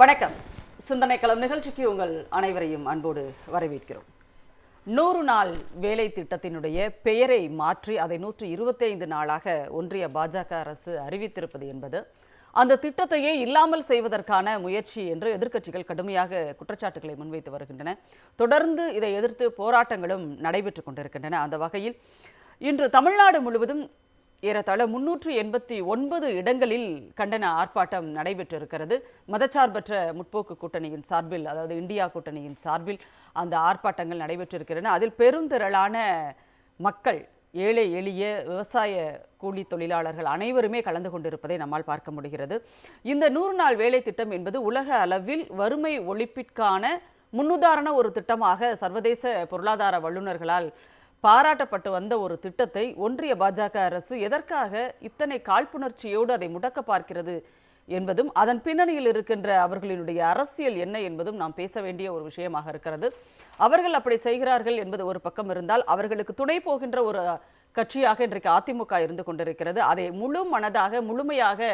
வணக்கம். சிந்தனை களம் நிகழ்ச்சிக்கு உங்கள் அனைவரையும் அன்போடு வரவேற்கிறோம். 100 நாள் வேலை திட்டத்தினுடைய பெயரை மாற்றி அதை 125 நாளாக ஒன்றிய பாஜக அரசு அறிவித்திருப்பது என்பது அந்த திட்டத்தையே இல்லாமல் செய்வதற்கான முயற்சி என்று எதிர்க்கட்சிகள் கடுமையாக குற்றச்சாட்டுகளை முன்வைத்து வருகின்றன. தொடர்ந்து இதை எதிர்த்து போராட்டங்களும் நடைபெற்று கொண்டிருக்கின்றன. அந்த வகையில் இன்று தமிழ்நாடு முழுவதும் ஏறத்தாழ 389 இடங்களில் கண்டன ஆர்ப்பாட்டம் நடைபெற்றிருக்கிறது. மதச்சார்பற்ற முற்போக்கு கூட்டணியின் சார்பில், அதாவது இந்தியா கூட்டணியின் சார்பில் அந்த ஆர்ப்பாட்டங்கள் நடைபெற்றிருக்கின்றன. அதில் பெருந்திரளான மக்கள், ஏழை எளிய விவசாய கூலி தொழிலாளர்கள் அனைவருமே கலந்து கொண்டிருப்பதை நம்மால் பார்க்க முடிகிறது. இந்த 100 நாள் வேலை திட்டம் என்பது உலக அளவில் வறுமை ஒழிப்பிற்கான முன்னுதாரண ஒரு திட்டமாக சர்வதேச பொருளாதார வல்லுநர்களால் பாராட்டப்பட்டு வந்த ஒரு திட்டத்தை ஒன்றிய பாஜக அரசு எதற்காக இத்தனை காழ்ப்புணர்ச்சியோடு அதை முடக்க பார்க்கிறது என்பதும் அதன் பின்னணியில் இருக்கின்ற அவர்களினுடைய அரசியல் என்ன என்பதும் நாம் பேச வேண்டிய ஒரு விஷயமாக இருக்கிறது. அவர்கள் அப்படி செய்கிறார்கள் என்பது ஒரு பக்கம் இருந்தால், அவர்களுக்கு துணை போகின்ற ஒரு கட்சியாக இன்றைக்கு அதிமுக இருந்து கொண்டிருக்கிறது. அதை முழு மனதாக முழுமையாக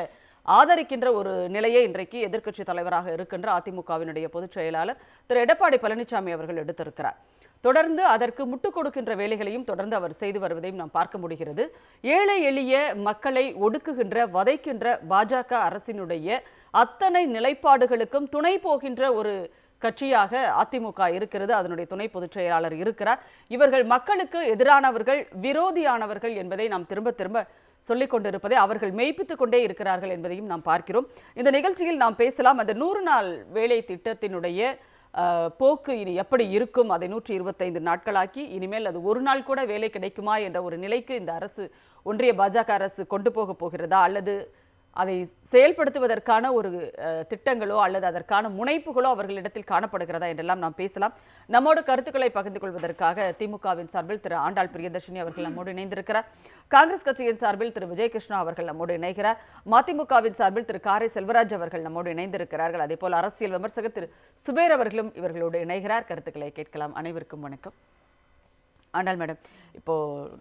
ஆதரிக்கின்ற ஒரு நிலையை இன்றைக்கு எதிர்க்கட்சி தலைவராக இருக்கின்ற அதிமுகவினுடைய பொதுச் செயலாளர் திரு எடப்பாடி பழனிசாமி அவர்கள் எடுத்திருக்கிறார். தொடர்ந்து அதற்கு முட்டுக் கொடுக்கின்ற வேலைகளையும் தொடர்ந்து அவர் செய்து வருவதையும் நாம் பார்க்க முடிகிறது. ஏழை எளிய மக்களை ஒடுக்குகின்ற, வதைக்கின்ற பாஜக அரசினுடைய அத்தனை நிலைப்பாடுகளுக்கும் துணை போகின்ற ஒரு கட்சியாக அதிமுக இருக்கிறது. அதனுடைய துணை பொதுச் செயலாளர் இருக்கிறார். இவர்கள் மக்களுக்கு எதிரானவர்கள், விரோதியானவர்கள் என்பதை நாம் திரும்ப திரும்ப சொல்லிக் கொண்டிருப்பதை அவர்கள் மெய்ப்பித்துக் கொண்டே இருக்கிறார்கள் என்பதையும் நாம் பார்க்கிறோம். இந்த நிகழ்ச்சியில் நாம் பேசலாம். அந்த 100 நாள் வேலை திட்டத்தினுடைய போக்கு இனி எப்படி இருக்கும், அதை 125 நாட்களாக்கி இனிமேல் அது ஒரு நாள் கூட வேலை கிடைக்குமா என்ற ஒரு நிலைக்கு இந்த அரசு, ஒன்றிய பாஜக அரசு கொண்டு போக போகிறதா, அல்லது அதை செயல்படுத்துவதற்கான ஒரு திட்டங்களோ அல்லது அதற்கான முனைப்புகளோ அவர்களிடத்தில் காணப்படுகிறதா என்றெல்லாம் நாம் பேசலாம். நம்மோடு கருத்துக்களை பகிர்ந்து கொள்வதற்காக திமுகவின் சார்பில் திரு ஆண்டாள் பிரியதர்ஷினி அவர்கள் நம்மோடு இணைந்திருக்கிறார். காங்கிரஸ் கட்சியின் சார்பில் திரு விஜயகிருஷ்ணா அவர்கள் நம்மோடு இணைகிறார். மதிமுகவின் சார்பில் திரு காரை செல்வராஜ் அவர்கள் நம்மோடு இணைந்திருக்கிறார்கள். அதே போல் அரசியல் விமர்சகர் திரு சுபேர் அவர்களும் இவர்களோடு இணைகிறார். கருத்துக்களை கேட்கலாம். அனைவருக்கும் வணக்கம். ஆண்டாள் மேடம், இப்போது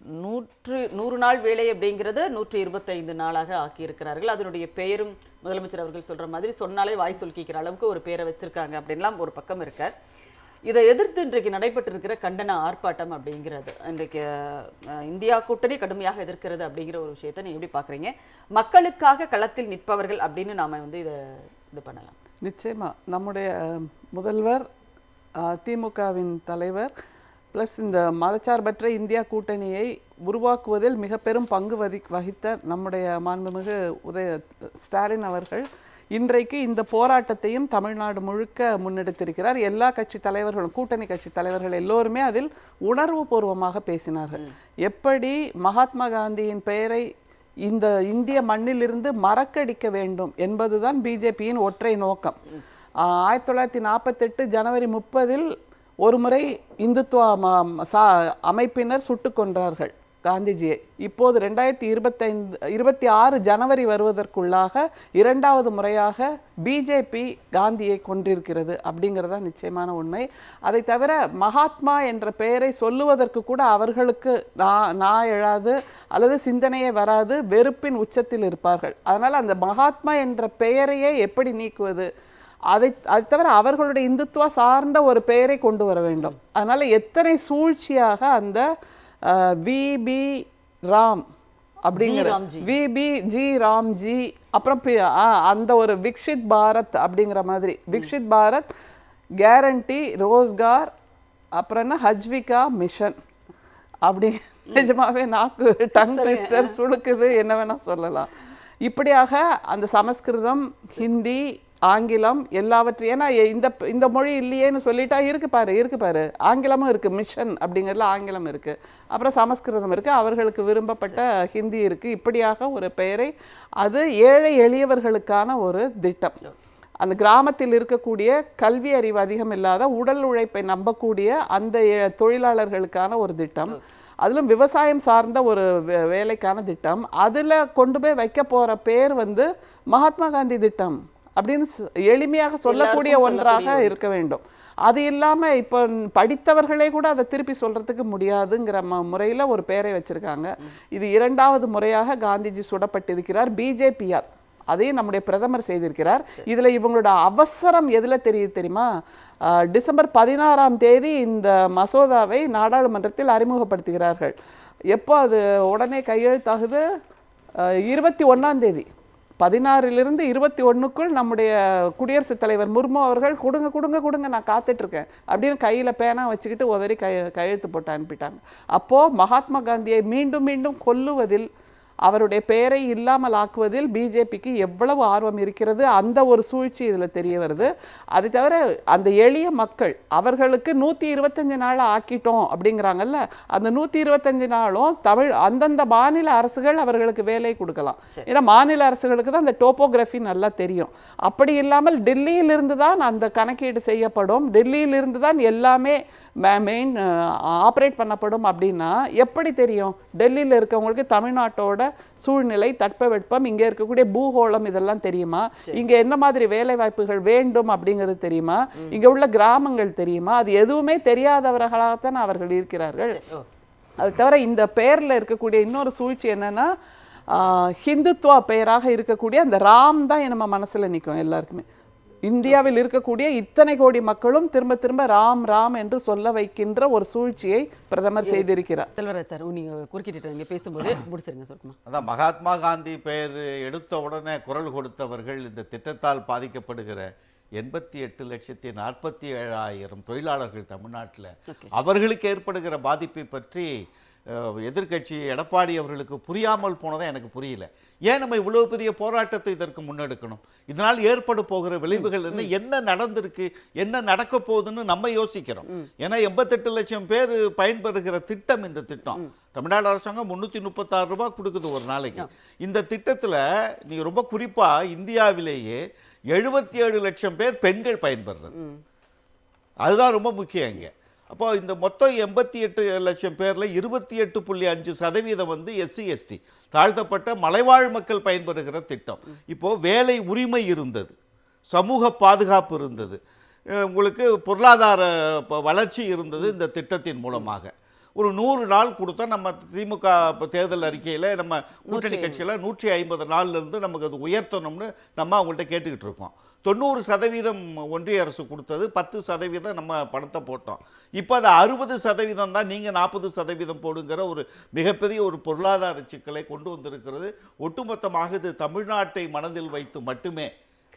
100 நாள் வேலை அப்படிங்கிறது 125 நாளாக ஆக்கியிருக்கிறார்கள். அதனுடைய பெயரும் முதலமைச்சர் அவர்கள் சொல்கிற மாதிரி சொன்னாலே வாய் சொல்லிக்கிற அளவுக்கு ஒரு பேரை வச்சுருக்காங்க அப்படின்லாம் ஒரு பக்கம் இருக்க, இதை எதிர்த்து இன்றைக்கு நடைபெற்றிருக்கிற கண்டன ஆர்ப்பாட்டம் அப்படிங்கிறது இன்றைக்கு இந்தியா கூட்டணி கடுமையாக எதிர்க்கிறது அப்படிங்கிற ஒரு விஷயத்தை நீங்கள் எப்படி பார்க்குறீங்க? மக்களுக்காக களத்தில் நிற்பவர்கள் அப்படின்னு நாம் இது பண்ணலாம். நிச்சயமாக நம்முடைய முதல்வர், திமுகவின் தலைவர் ப்ளஸ் இந்த மதச்சார்பற்ற இந்தியா கூட்டணியை உருவாக்குவதில் மிக பெரும் பங்கு வகித்த நம்முடைய மாண்புமிகு ஸ்டாலின் அவர்கள் இன்றைக்கு இந்த போராட்டத்தையும் தமிழ்நாடு முழுக்க முன்னெடுத்திருக்கிறார். எல்லா கட்சி தலைவர்களும், கூட்டணி கட்சி தலைவர்கள் எல்லோருமே அதில் உணர்வு பூர்வமாக பேசினார்கள். எப்படி மகாத்மா காந்தியின் பெயரை இந்த இந்திய மண்ணிலிருந்து மறக்கடிக்க வேண்டும் என்பதுதான் பிஜேபியின் ஒற்றை நோக்கம். 1948 ஜனவரி 30 ஒரு முறை இந்துத்துவ அமைப்பினர் சுட்டு கொன்றார்கள் காந்திஜியை. இப்போது 2026 ஜனவரி வருவதற்குள்ளாக இரண்டாவது முறையாக பிஜேபி காந்தியை கொன்றிருக்கிறது அப்படிங்கிறதா நிச்சயமான உண்மை. அதை தவிர மகாத்மா என்ற பெயரை சொல்லுவதற்கு கூட அவர்களுக்கு நான் எழாது அல்லது சிந்தனையே வராது, வெறுப்பின் உச்சத்தில் இருப்பார்கள். அதனால் அந்த மகாத்மா என்ற பெயரையே எப்படி நீக்குவது, அதை தவிர அவர்களுடைய இந்துத்துவ சார்ந்த ஒரு பெயரை கொண்டு வர வேண்டும். அதனால் எத்தனை சூழ்ச்சியாக அந்த விபி ராம் அப்படிங்கிற விபி ராம்ஜி, அப்புறம் அந்த ஒரு விக்ஷித் பாரத் அப்படிங்கிற மாதிரி விக்ஷித் பாரத் கேரண்டி ரோஸ்கார், அப்புறம் என்ன ஹஜ்விகா மிஷன் அப்படி நிஜமாவே நாக்கு டங் ட்விஸ்டர் சுழுக்குது, என்ன வேணால் சொல்லலாம். இப்படியாக அந்த சமஸ்கிருதம், ஹிந்தி, ஆங்கிலம் எல்லாவற்றையும், ஏன்னா இந்த மொழி இல்லையேன்னு சொல்லிட்டா இருக்கு பாரு ஆங்கிலமும் இருக்குது, மிஷன் அப்படிங்கிறதுல ஆங்கிலம் இருக்குது, அப்புறம் சமஸ்கிருதம் இருக்குது, அவர்களுக்கு விரும்பப்பட்ட ஹிந்தி இருக்குது. இப்படியாக ஒரு பெயரை, அது ஏழை எளியவர்களுக்கான ஒரு திட்டம். அந்த கிராமத்தில் இருக்கக்கூடிய கல்வி அறிவு அதிகம் இல்லாத, உடல் உழைப்பை நம்பக்கூடிய அந்த தொழிலாளர்களுக்கான ஒரு திட்டம். அதிலும் விவசாயம் சார்ந்த ஒரு வேலைக்கான திட்டம். அதில் கொண்டு போய் வைக்க போகிற பேர் மகாத்மா காந்தி திட்டம் அப்படின்னு எளிமையாக சொல்லக்கூடிய ஒன்றாக இருக்க வேண்டும். அது இல்லாமல் இப்போ படித்தவர்களே கூட அதை திருப்பி சொல்கிறதுக்கு முடியாதுங்கிற முறையில் ஒரு பெயரை வச்சுருக்காங்க. இது இரண்டாவது முறையாக காந்திஜி சுடப்பட்டிருக்கிறார் பிஜேபியார். அதையும் நம்முடைய பிரதமர் செய்திருக்கிறார். இதுல இவங்களோட அவசரம் எதுல தெரியுது தெரியுமா? டிசம்பர் 16ஆம் தேதி இந்த மசோதாவை நாடாளுமன்றத்தில் அறிமுகப்படுத்துகிறார்கள். எப்போ அது உடனே கையெழுத்தாகுது? 21ஆம் தேதி. 16லிருந்து 21க்குள் நம்முடைய குடியரசுத் தலைவர் முர்மு அவர்கள் கொடுங்க கொடுங்க கொடுங்க நான் காத்துட்ருக்கேன் அப்படின்னு கையில் பேனா வச்சுக்கிட்டு உதறி கையெழுத்து போட்டு அனுப்பிட்டாங்க. அப்போது மகாத்மா காந்தியை மீண்டும் மீண்டும் கொல்லுவதில், அவருடைய பெயரை இல்லாமல் ஆக்குவதில் பிஜேபிக்கு எவ்வளவு ஆர்வம் இருக்கிறது, அந்த ஒரு சூழ்ச்சி இதில் தெரிய வருது. அதை தவிர அந்த எளிய மக்கள், அவர்களுக்கு 125 நாள் ஆக்கிட்டோம் அப்படிங்கிறாங்கல்ல, அந்த 125 நாளும் அந்தந்த மாநில அரசுகள் அவர்களுக்கு வேலை கொடுக்கலாம். ஏன்னா மாநில அரசுகளுக்கு தான் அந்த டோப்போகிராஃபி நல்லா தெரியும். அப்படி இல்லாமல் டெல்லியிலிருந்து தான் அந்த கணக்கீடு செய்யப்படும், டெல்லியிலிருந்து தான் எல்லாமே மெயின் ஆப்ரேட் பண்ணப்படும். அப்படின்னா எப்படி தெரியும்? டெல்லியில் இருக்கவங்களுக்கு தமிழ்நாட்டோட சூழ்நிலை, தட்பவெட்பம், இங்கே இருக்கக்கூடிய பூகோளம் இதெல்லாம் தெரியுமா? இங்கே என்ன மாதிரி வேலை வாய்ப்புகள் வேண்டும் அப்படிங்கிறது தெரியுமா? இங்கே உள்ள கிராமங்கள் தெரியுமா? அது எதுவுமே தெரியாதவர்களாகத்தான் அவர்கள் இருக்கிறார்கள். அது தவிர இந்த பெயரில் இருக்கக்கூடிய இன்னொரு சூழ்ச்சி என்னன்னா, ஹிந்துத்துவா பெயராக இருக்கக்கூடிய அந்த ராம் தான் நம்ம மனசில் நிற்கும் எல்லாருக்குமே. இந்தியாவில் இருக்கக்கூடிய இத்தனை கோடி மக்களும் திரும்ப திரும்ப ராம் ராம் என்று சொல்ல வைக்கின்ற ஒரு சூழ்ச்சியை பிரதமர் செய்திருக்கிறார். செல்வராஜ் சார், நீங்க குறுக்கிட்டு பேசும்போது முடிச்சிருங்க சொல்லுமா. அதான் மகாத்மா காந்தி பெயர் எடுத்த உடனே குரல் கொடுத்தவர்கள் இந்த திட்டத்தால் பாதிக்கப்படுகிற 88,47,000 தொழிலாளர்கள் தமிழ்நாட்டில் அவர்களுக்கு ஏற்படுகிற பாதிப்பை பற்றி எதிர்கட்சி எடப்பாடி அவர்களுக்கு புரியாமல் போனதை எனக்கு புரியல. ஏன் நம்ம இவ்வளவு பெரிய போராட்டத்தை இதற்கு முன்னெடுக்கணும்? இதனால் ஏற்பட போகிற விளைவுகள் என்ன நடந்திருக்கு, என்ன நடக்க போகுதுன்னு நம்ம யோசிக்கிறோம். ஏன்னா 88 லட்சம் பேர் பயன்பெறுகிற திட்டம் இந்த திட்டம். தமிழ்நாடு அரசாங்கம் 336 ரூபாய் கொடுக்குது ஒரு நாளைக்கு. இந்த திட்டத்தில் நீங்க ரொம்ப குறிப்பா இந்தியாவிலேயே 77 லட்சம் பேர் பெண்கள் பயன்பெறுறது, அதுதான் ரொம்ப முக்கியம் இங்கே. அப்போ இந்த மொத்தம் 88 லட்சம் பேரில் 28.5% வந்து SC ST தாழ்த்தப்பட்ட மலைவாழ் மக்கள் பயன்பெறுகிற திட்டம். இப்போது வேலை உரிமை இருந்தது, சமூக பாதுகாப்பு இருந்தது, உங்களுக்கு பொருளாதார வளர்ச்சி இருந்தது. இந்த திட்டத்தின் மூலமாக ஒரு 100 நாள் கொடுத்தா, நம்ம திமுக தேர்தல் அறிக்கையில் நம்ம கூட்டணி கட்சியில் 150 நாள்லேருந்து நமக்கு அது உயர்த்தணும்னு நம்ம அவங்கள்ட்ட கேட்டுக்கிட்டு இருக்கோம். 90% ஒன்றிய அரசு கொடுத்தது, 10% நம்ம பணத்தை போட்டோம். இப்போ அது 60% தான், நீங்கள் 40% போடுங்கிற ஒரு மிகப்பெரிய ஒரு பொருளாதார சிக்கலை கொண்டு வந்திருக்கிறது. ஒட்டுமொத்தமாக இது தமிழ்நாட்டை மனதில் வைத்து மட்டுமே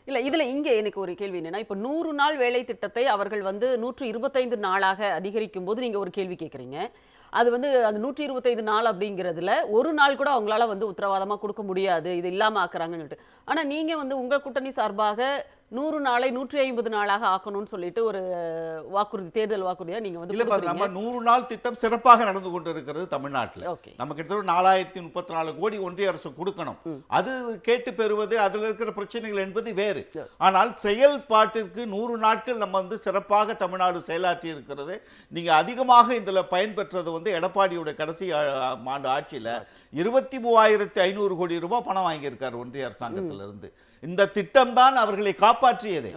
இல்லை. இதில் இங்கே எனக்கு ஒரு கேள்வி என்னன்னா, இப்போ 100 நாள் வேலை திட்டத்தை அவர்கள் வந்து 125 நாளாக அதிகரிக்கும் போது நீங்கள் ஒரு கேள்வி கேட்குறீங்க. அது வந்து அந்த 125 நாள் அப்படிங்கிறதுல ஒரு நாள் கூட அவங்களால வந்து உத்தரவாதமாக கொடுக்க முடியாது, இது இல்லாமல் ஆக்குறாங்கன்னு சொல்லிட்டு. ஆனால் நீங்கள் வந்து உங்கள் கூட்டணி சார்பாக 100 நாளை 150 நாளாக ஆக்கணும்னு சொல்லிட்டு ஒரு வாக்குறுதி, தேர்தல் வாக்குறுதியாக நீங்கள் வந்து நம்ம 100 நாள் திட்டம் சிறப்பாக நடந்து கொண்டு இருக்கிறது தமிழ்நாட்டில். நம்ம கிட்டத்தட்ட 4034 கோடி ஒன்றிய அரசு கொடுக்கணும். அது கேட்டு பெறுவது, அதில் இருக்கிற பிரச்சனைகள் என்பது வேறு. ஆனால் செயல்பாட்டிற்கு 100 நாட்கள் நம்ம வந்து சிறப்பாக தமிழ்நாடு செயலாற்றி இருக்கிறது. நீங்க அதிகமாக இதில் பயன்பெற்றது வந்து எடப்பாடியோட கடைசி ஆண்டு ஆட்சியில் 23,500 கோடி ரூபாய் பணம் வாங்கியிருக்காரு ஒன்றிய அரசாங்கத்திலிருந்து. இந்த திட்டம் தான் அவர்களை காப்பாற்றியதே.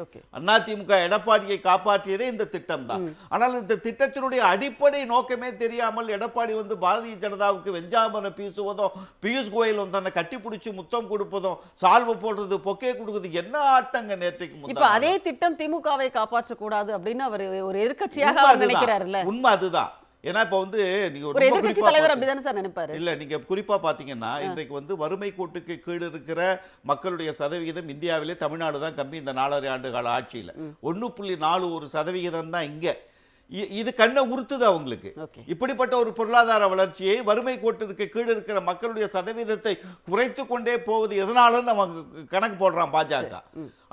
அதிமுக எடப்பாடியை காப்பாற்றியதே இந்த திட்டம் தான். ஆனால் இந்த திட்டத்தினுடைய அடிப்படை நோக்கமே தெரியாமல் எடப்பாடி வந்து பாரதிய ஜனதாவுக்கு வெஞ்சாமரை பீசுவதும், பியூஷ் கோயல் வந்து தன்னை கட்டிப்பிடிச்சு முத்தம் கொடுப்பதும், சால்வை போடுறது, பொக்கே கொடுக்குறது, என்ன ஆட்டங்க நேற்றைக்கு. இப்ப அதே திட்டம் திமுகவை காப்பாற்றக்கூடாது அப்படின்னு அவர் ஒரு எதிர்க்கட்சியாக நினைக்கிறாருல்ல. உண்மை அதுதான். ஏன்னா இப்போ வந்து நீங்க ஒரு எதிர்க்கட்சி தலைவர் அப்படிதானே சார் நினைப்பாரு. இல்ல, நீங்க குறிப்பா பாத்தீங்கன்னா இன்றைக்கு வந்து வறுமை கோட்டுக்கு கீழ் இருக்கிற மக்களுடைய சதவிகிதம் இந்தியாவிலே தமிழ்நாடு தான் கம்மி. இந்த 4.5 ஆண்டு கால ஆட்சியில் 1.41% தான் இங்க. இது கண்ணை உறுத்துது அவங்களுக்கு. இப்படிப்பட்ட ஒரு பொருளாதார வளர்ச்சியை, வறுமை கோட்டிற்கு கீழ் இருக்கிற மக்களுடைய சதவீதத்தை குறைத்து கொண்டே போவது எதனால நம்ம கணக்கு போடுறான் பாஜக.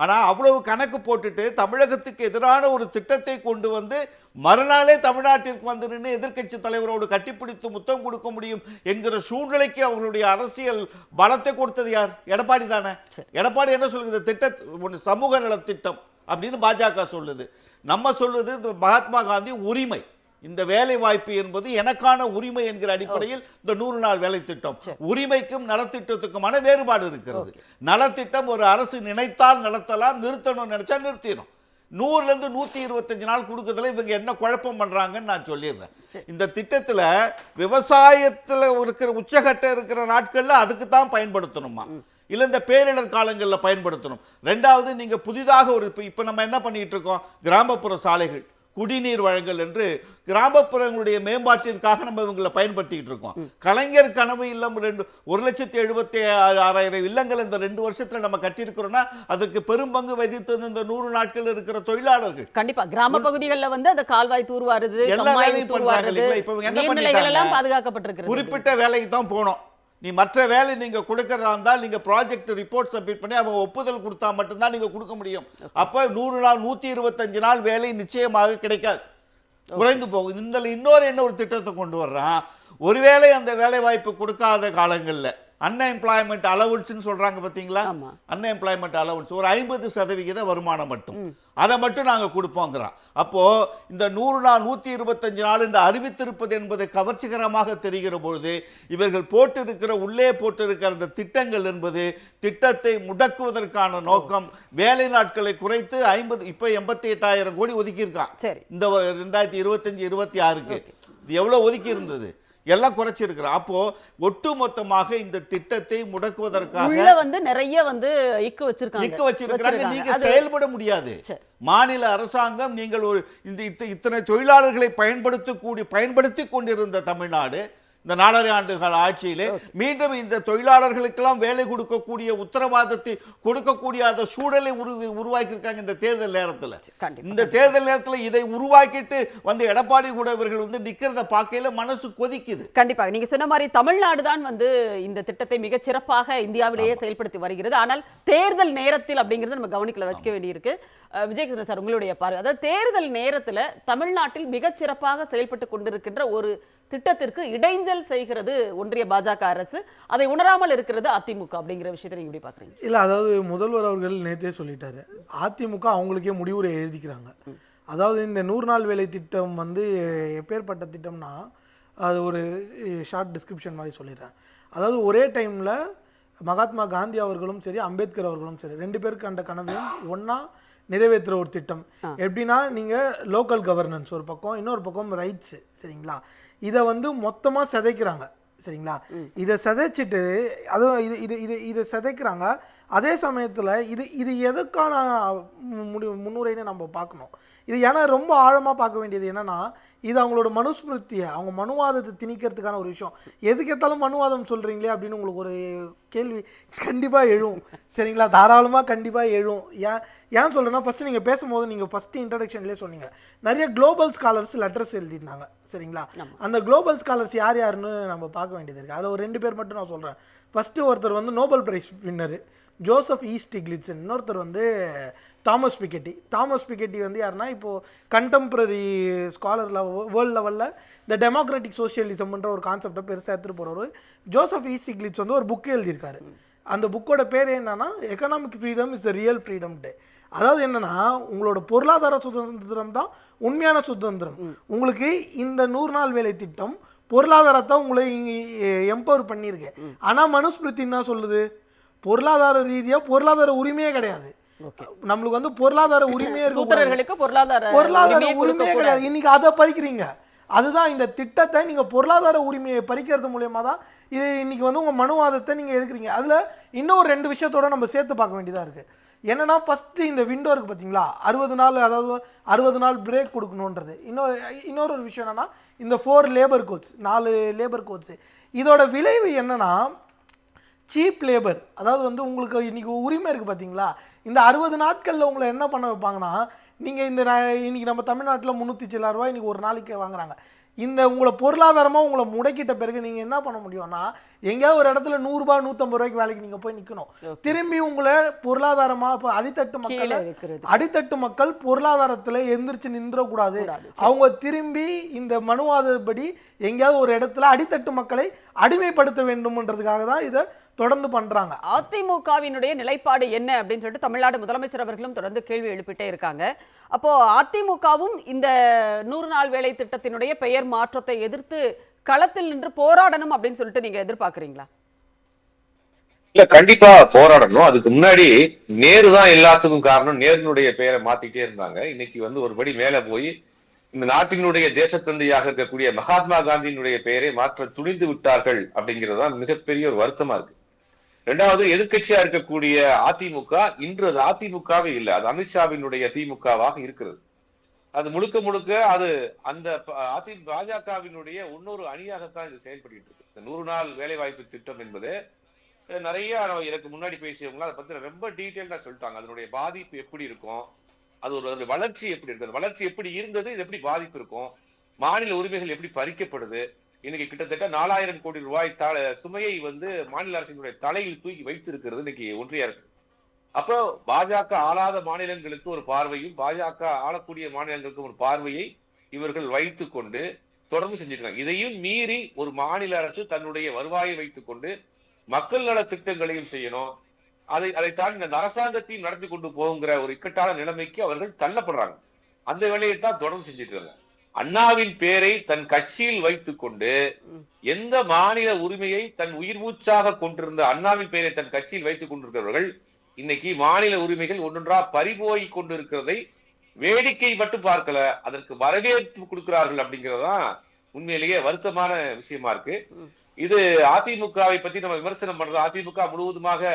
ஆனா அவ்வளவு கணக்கு போட்டுட்டு தமிழகத்துக்கு எதிரான ஒரு திட்டத்தை கொண்டு வந்து மறுநாளே தமிழ்நாட்டிற்கு வந்து நின்று எதிர்க்கட்சி தலைவரோடு கட்டிப்பிடித்து முத்தம் கொடுக்க முடியும் என்கிற சூழ்நிலைக்கு அவர்களுடைய அரசியல் பலத்தை கொடுத்தது யார்? எடப்பாடி தானே. எடப்பாடி என்ன சொல்லுது? திட்டம் சமூக நல திட்டம் அப்படின்னு பாஜக சொல்லுது. நம்ம சொல்லுது மகாத்மா காந்தி உரிமை. இந்த வேலை வாய்ப்பு என்பது எனக்கான உரிமை என்கிற அடிப்படையில் இந்த 100 நாள் வேலை திட்டம். உரிமைக்கும் நலத்திட்டத்துக்குமான வேறுபாடு இருக்கிறது. நலத்திட்டம் ஒரு அரசு நினைத்தால் நடத்தலாம், நிறுத்தணும் நினைச்சா நிறுத்திடும். 100லேருந்து 125 நாள் கொடுக்கறதுல இவங்க என்ன குழப்பம் பண்றாங்கன்னு நான் சொல்லிடுறேன். இந்த திட்டத்தில் விவசாயத்தில் இருக்கிற உச்சகட்ட இருக்கிற நாட்கள்ல அதுக்கு தான் பயன்படுத்தணுமா? இல்லை இந்த பேரிடர் காலங்களில் பயன்படுத்தணும். ரெண்டாவது, நீங்கள் புதிதாக ஒரு இப்போ நம்ம என்ன பண்ணிட்டு இருக்கோம், கிராமப்புற சாலைகள், குடிநீர் வழங்கல் என்று கிராமப்புறங்களுடைய மேம்பாட்டிற்காக நம்ம இவங்களை பயன்படுத்திக்கிட்டு இருக்கோம். கலைஞர் கனவு இல்லம் 1,76,000 இல்லங்கள் இந்த 2 வருஷத்துல நம்ம கட்டியிருக்கிறோம்னா அதற்கு பெரும் பங்கு வகித்தது இந்த 100 நாட்கள் இருக்கிற தொழிலாளர்கள். கண்டிப்பா கிராம பகுதிகளில் வந்து அந்த கால்வாய் தூர்வாருது, எல்லா வேலையும் பண்றாங்க. இப்ப என்ன பண்ணிட்டாங்க, பாதுகாக்கப்பட்டிருக்கு. குறிப்பிட்ட வேலைக்கு தான் போனோம். நீ மற்ற வேலை நீங்க கொடுக்கறதா இருந்தால் நீங்க ப்ராஜெக்ட் ரிப்போர்ட் சப்மிட் பண்ணி அவங்க ஒப்புதல் கொடுத்தா மட்டும்தான் நீங்க கொடுக்க முடியும். அப்ப 100 நாள் 125 நாள் வேலை நிச்சயமாக கிடைக்காது, குறைந்து போகும். இன்னொரு என்ன ஒரு திட்டத்தை கொண்டு வர்றான், ஒருவேளை அந்த வேலை வாய்ப்பு கொடுக்காத காலங்கள்ல அன்எம்ப்ளாய்மெண்ட் அலவன்ஸ் சொல்றாங்க பாத்தீங்களா, அன்எம்ப்ளாய்மெண்ட் அலவன்ஸ் ஒரு 50% வருமானம் மட்டும், அதை மட்டும் நாங்க கொடுப்போங்கிறோம். அப்போ இந்த 100 நாள் 125 நாள் என்று அறிவித்திருப்பது என்பது கவர்ச்சிகரமாக தெரிகிற பொழுது இவர்கள் உள்ளே போட்டிருக்கிற அந்த திட்டங்கள் என்பது திட்டத்தை முடக்குவதற்கான நோக்கம். வேலை நாட்களை குறைத்து 88,000 கோடி ஒதுக்கி இருக்கான் இந்த 2025-26க்கு. இது எவ்வளவு ஒதுக்கி இருந்தது, எல்லாம் குறைச்சிருக்கிறோம். அப்போ ஒட்டுமொத்தமாக இந்த திட்டத்தை முடக்குவதற்காக வந்து நிறைய வந்து இக்கு வச்சிருக்காங்க. நீங்க செயல்பட முடியாது. மாநில அரசாங்கம் நீங்கள் ஒரு இத்தனை தொழிலாளர்களை பயன்படுத்தி கொண்டிருந்த தமிழ்நாடு இந்த 4.5 ஆண்டுகால ஆட்சியிலே மீண்டும் இந்த தொழிலாளர்களுக்கெல்லாம் வேலை கொடுக்கக்கூடிய உத்தரவாதத்தை கொடுக்கக்கூடிய அந்த சூழலை உருவாக்கி இருக்காங்க இந்த தேர்தல் நேரத்தில். இந்த தேர்தல் நேரத்தில் இதை உருவாக்கிட்டு வந்து எடப்பாடி கூட இவர்கள் வந்து நிக்கிறத பார்க்கையில மனசு கொதிக்குது. கண்டிப்பாக நீங்க சொன்ன மாதிரி தமிழ்நாடு தான் வந்து இந்த திட்டத்தை மிகச் சிறப்பாக இந்தியாவிலேயே செயல்படுத்தி வருகிறது. ஆனால் தேர்தல் நேரத்தில் அப்படிங்கிறது நம்ம கவனிக்கல வச்சுக்க வேண்டியிருக்கு. விஜயகிருஷ்ணன் சார், உங்களுடைய பார்வை, அதாவது தேர்தல் நேரத்தில் தமிழ்நாட்டில் மிகச் சிறப்பாக செயல்பட்டு கொண்டிருக்கின்ற ஒரு திட்டத்திற்கு இடைஞ்சல் செய்கிறது ஒன்றிய பாஜக அரசு, அதை உணராமல் இருக்கிறது அதிமுக அப்படிங்கிற விஷயத்தை நீங்க எப்படி பாக்குறீங்க? இல்ல, அதாவது முதல்வர் அவர்கள் நேற்றே சொல்லிட்டாரு, அதிமுக அவங்களுக்கே முடிவுரை எழுதிக்கிறாங்க. அதாவது இந்த 100 நாள் வேலை திட்டம் வந்து எப்பேற்பட்ட திட்டம்னா, அது ஒரு ஷார்ட் டிஸ்கிரிப்ஷன் மாதிரி சொல்லிடுறேன். அதாவது ஒரே டைம்ல மகாத்மா காந்தி அவர்களும் சரி, அம்பேத்கர் அவர்களும் சரி, 2 பேருக்கு அந்த கனவையும் ஒன்னா நிறைவேற்றுற ஒரு திட்டம். எப்படின்னா, நீங்கள் லோக்கல் கவர்னன்ஸ் ஒரு பக்கம், இன்னொரு பக்கம் ரைட்ஸு, சரிங்களா, இதை வந்து மொத்தமாக சிதைக்கிறாங்க, சரிங்களா. இதை சிதைச்சிட்டு அதுவும் இதை சிதைக்கிறாங்க. அதே சமயத்தில் இது எதுக்கான முன்னுரைன்னு நம்ம பார்க்கணும். இது ஏன்னா ரொம்ப ஆழமாக பார்க்க வேண்டியது என்னென்னா, இது அவங்களோட மனுஸ்மிருத்தியை, அவங்க மனுவாதத்தை திணிக்கிறதுக்கான ஒரு விஷயம். எதுக்கேற்றாலும் மனுவாதம் சொல்கிறீங்களே அப்படின்னு உங்களுக்கு ஒரு கேள்வி கண்டிப்பாக எழும், சரிங்களா, தாராளமாக கண்டிப்பாக எழும். ஏன் சொல்கிறேன்னா, ஃபஸ்ட்டு நீங்கள் பேசும்போது நீங்கள் ஃபஸ்ட்டு இன்ட்ரடக்ஷன்லேயே சொன்னீங்க, நிறைய குளோபல் ஸ்காலர்ஸ் லெட்டர்ஸ் எழுதியிருந்தாங்க, சரிங்களா. அந்த குளோபல் ஸ்காலர்ஸ் யார் யாருன்னு நம்ம பார்க்க வேண்டியது இருக்குது. அதில் ஒரு 2 பேர் மட்டும் நான் சொல்கிறேன். ஃபஸ்ட்டு ஒருத்தர் வந்து நோபல் பிரைஸ் வின்னரு ஜோசப் ஈ ஸ்டிக்லிட்சன், இன்னொருத்தர் வந்து தாமஸ் பிக்கெட்டி வந்து யாருன்னா, இப்போது கண்டெம்பரரி ஸ்காலர் வேர்ல்டு லெவலில் இந்த டெமோக்ராட்டிக் சோஷியலிசம்ன்ற ஒரு கான்செப்டை பெருசாக எடுத்துகிட்டு போகிறவர் ஜோசப் ஈ ஸ்டிக்லிட்ஸ் வந்து ஒரு புக்கு எழுதியிருக்காரு. அந்த புக்கோட பேர் என்னன்னா, economic freedom is the real ஃப்ரீடம்ட்டு. அதாவது என்னன்னா, உங்களோட பொருளாதார சுதந்திரம் தான் உண்மையான சுதந்திரம். உங்களுக்கு இந்த 100 நாள் வேலை திட்டம் பொருளாதாரத்தை உங்களை எம்பவர் பண்ணியிருக்கு. ஆனால் மனுஸ்மிருதி என்ன சொல்லுது, பொருளாதார ரீதியாக பொருளாதார உரிமையே கிடையாது. நம்மளுக்கு வந்து பொருளாதார உரிமையே இருக்கு, பொருளாதார உரிமையே கிடையாது. இன்னைக்கு அதை பறிக்கிறீங்க. அதுதான் இந்த திட்டத்தை நீங்கள் பொருளாதார உரிமையை பறிக்கிறது மூலயமா தான் இது இன்னைக்கு வந்து உங்கள் மனுவாதத்தை நீங்கள் எதுக்குறீங்க. அதில் இன்னொரு 2 விஷயத்தோட நம்ம சேர்த்து பார்க்க வேண்டியதாக இருக்குது. என்னன்னா, ஃபஸ்ட்டு இந்த விண்டோ இருக்குது பார்த்தீங்களா, 60 நாள், அதாவது 60 நாள் பிரேக் கொடுக்கணுன்றது. இன்னொரு ஒரு விஷயம் என்னென்னா, இந்த 4 லேபர் கோட்ஸ், 4 லேபர் கோட்ஸு, இதோட விளைவு என்னென்னா, சீப் லேபர். அதாவது வந்து உங்களுக்கு இன்றைக்கி உரிமை இருக்குது பார்த்தீங்களா, இந்த 60 நாட்களில் உங்களை என்ன பண்ண வைப்பாங்கன்னா, நீங்கள் இன்றைக்கி நம்ம தமிழ்நாட்டில் 300 ரூபாய் இன்றைக்கி ஒரு நாளைக்கு வாங்குறாங்க. இந்த உங்களை பொருளாதாரமாக உங்களை முடக்கிட்ட பிறகு நீங்கள் என்ன பண்ண முடியும்னா, எங்கேயாவது ஒரு இடத்துல 100 ரூபாய் 150 ரூபாய்க்கு வேலைக்கு நீங்கள் போய் நிற்கணும். திரும்பி உங்களை பொருளாதாரமாக இப்போ அடித்தட்டு மக்கள் பொருளாதாரத்தில் எந்திரிச்சு நின்றக்கூடாது. அவங்க திரும்பி இந்த மனுவாதப்படி எங்கேயாவது ஒரு இடத்துல அடித்தட்டு மக்களை அடிமைப்படுத்த வேண்டும்ன்றதுக்காக தான் இதை தொடர்ந்து பண்றாங்க. அதிமுகவினுடைய நிலைப்பாடு என்ன அப்படின்னு சொல்லிட்டு தமிழ்நாடு முதலமைச்சர் அவர்களும் தொடர்ந்து கேள்வி எழுப்பிட்டே இருக்காங்க. அப்போ அதிமுகவும் இந்த 100 நாள் வேலை திட்டத்தினுடைய பெயர் மாற்றத்தை எதிர்த்து களத்தில் நின்று போராடணும் அப்படின்னு சொல்லிட்டு நீங்க எதிர்பார்க்கறீங்களா? இல்ல, கண்டிப்பா போராடணும். அதுக்கு முன்னாடி நேரு தான் எல்லாத்துக்கும் காரணம், நேருனுடைய பெயரை மாத்திட்டே இருந்தாங்க. இன்னைக்கு வந்து ஒரு படி மேல போய் இந்த நாட்டினுடைய தேசத்தந்தையாக இருக்கக்கூடிய மகாத்மா காந்தியினுடைய பெயரை மாற்ற துணிந்து விட்டார்கள் அப்படிங்கிறதுதான் மிகப்பெரிய ஒரு வருத்தமா இருக்கு. இரண்டாவது, எதிர்க்கட்சியா இருக்கக்கூடிய அதிமுக இன்று அது அதிமுகவே இல்லை, அது அமித்ஷாவினுடைய திமுகவாக இருக்கிறது. அது முழுக்க முழுக்க அது அந்த பாஜகவினுடைய இன்னொரு அணியாகத்தான் இது செயல்பட்டு இருக்கு. இந்த 100 நாள் வேலை வாய்ப்பு திட்டம் என்பது நிறைய எனக்கு முன்னாடி பேசியவங்க அதை பத்தி ரொம்ப டீட்டெயிலா சொல்லிட்டாங்க. அதனுடைய பாதிப்பு எப்படி இருக்கும், அது ஒரு வளர்ச்சி எப்படி இருக்கு, வளர்ச்சி எப்படி இருந்தது, இது எப்படி பாதிப்பு இருக்கும், மாநில உரிமைகள் எப்படி பறிக்கப்படுது. இன்னைக்கு கிட்டத்தட்ட 4000 கோடி ரூபாய் சுமையை மாநில அரசினுடைய தலையில் தூக்கி வைத்து இருக்கிறது இன்னைக்கு ஒன்றிய அரசு. அப்போ பாஜக ஆளாத மாநிலங்களுக்கு ஒரு பார்வையும் பாஜக ஆளக்கூடிய மாநிலங்களுக்கு ஒரு பார்வையை இவர்கள் வைத்துக் கொண்டு தொடர்ந்து செஞ்சிருக்காங்க. இதையும் மீறி ஒரு மாநில அரசு தன்னுடைய வருவாயை வைத்துக் கொண்டு மக்கள் நல திட்டங்களையும் செய்யணும், அதை தாண்டி இந்த அரசாங்கத்தையும் நடத்தி கொண்டு போகிற ஒரு இக்கட்டான நிலைமைக்கு அவர்கள் தள்ளப்படுறாங்க. அந்த வேலையை தான் தொடர்ந்து செஞ்சுட்டு இருக்காங்க. அண்ணாவின் பேரை தன் கட்சியில் வைத்துக் கொண்டு எந்த மாநில உரிமையை தன் உயிர் மூச்சாக கொண்டிருந்த அண்ணாவின் பெயரை தன் கட்சியில் வைத்துக் கொண்டிருக்கிறவர்கள் இன்னைக்கு மாநில உரிமைகள் ஒன்றொன்றா பறிபோய் கொண்டிருக்கிறதை வேடிக்கை மட்டும் பார்க்கல, அதற்கு வரவேற்பு கொடுக்கிறார்கள் அப்படிங்கறதுதான் உண்மையிலேயே வருத்தமான விஷயமா இருக்கு. இது அதிமுகவை பத்தி நம்ம விமர்சனம் பண்றது, அதிமுக முழுவதுமாக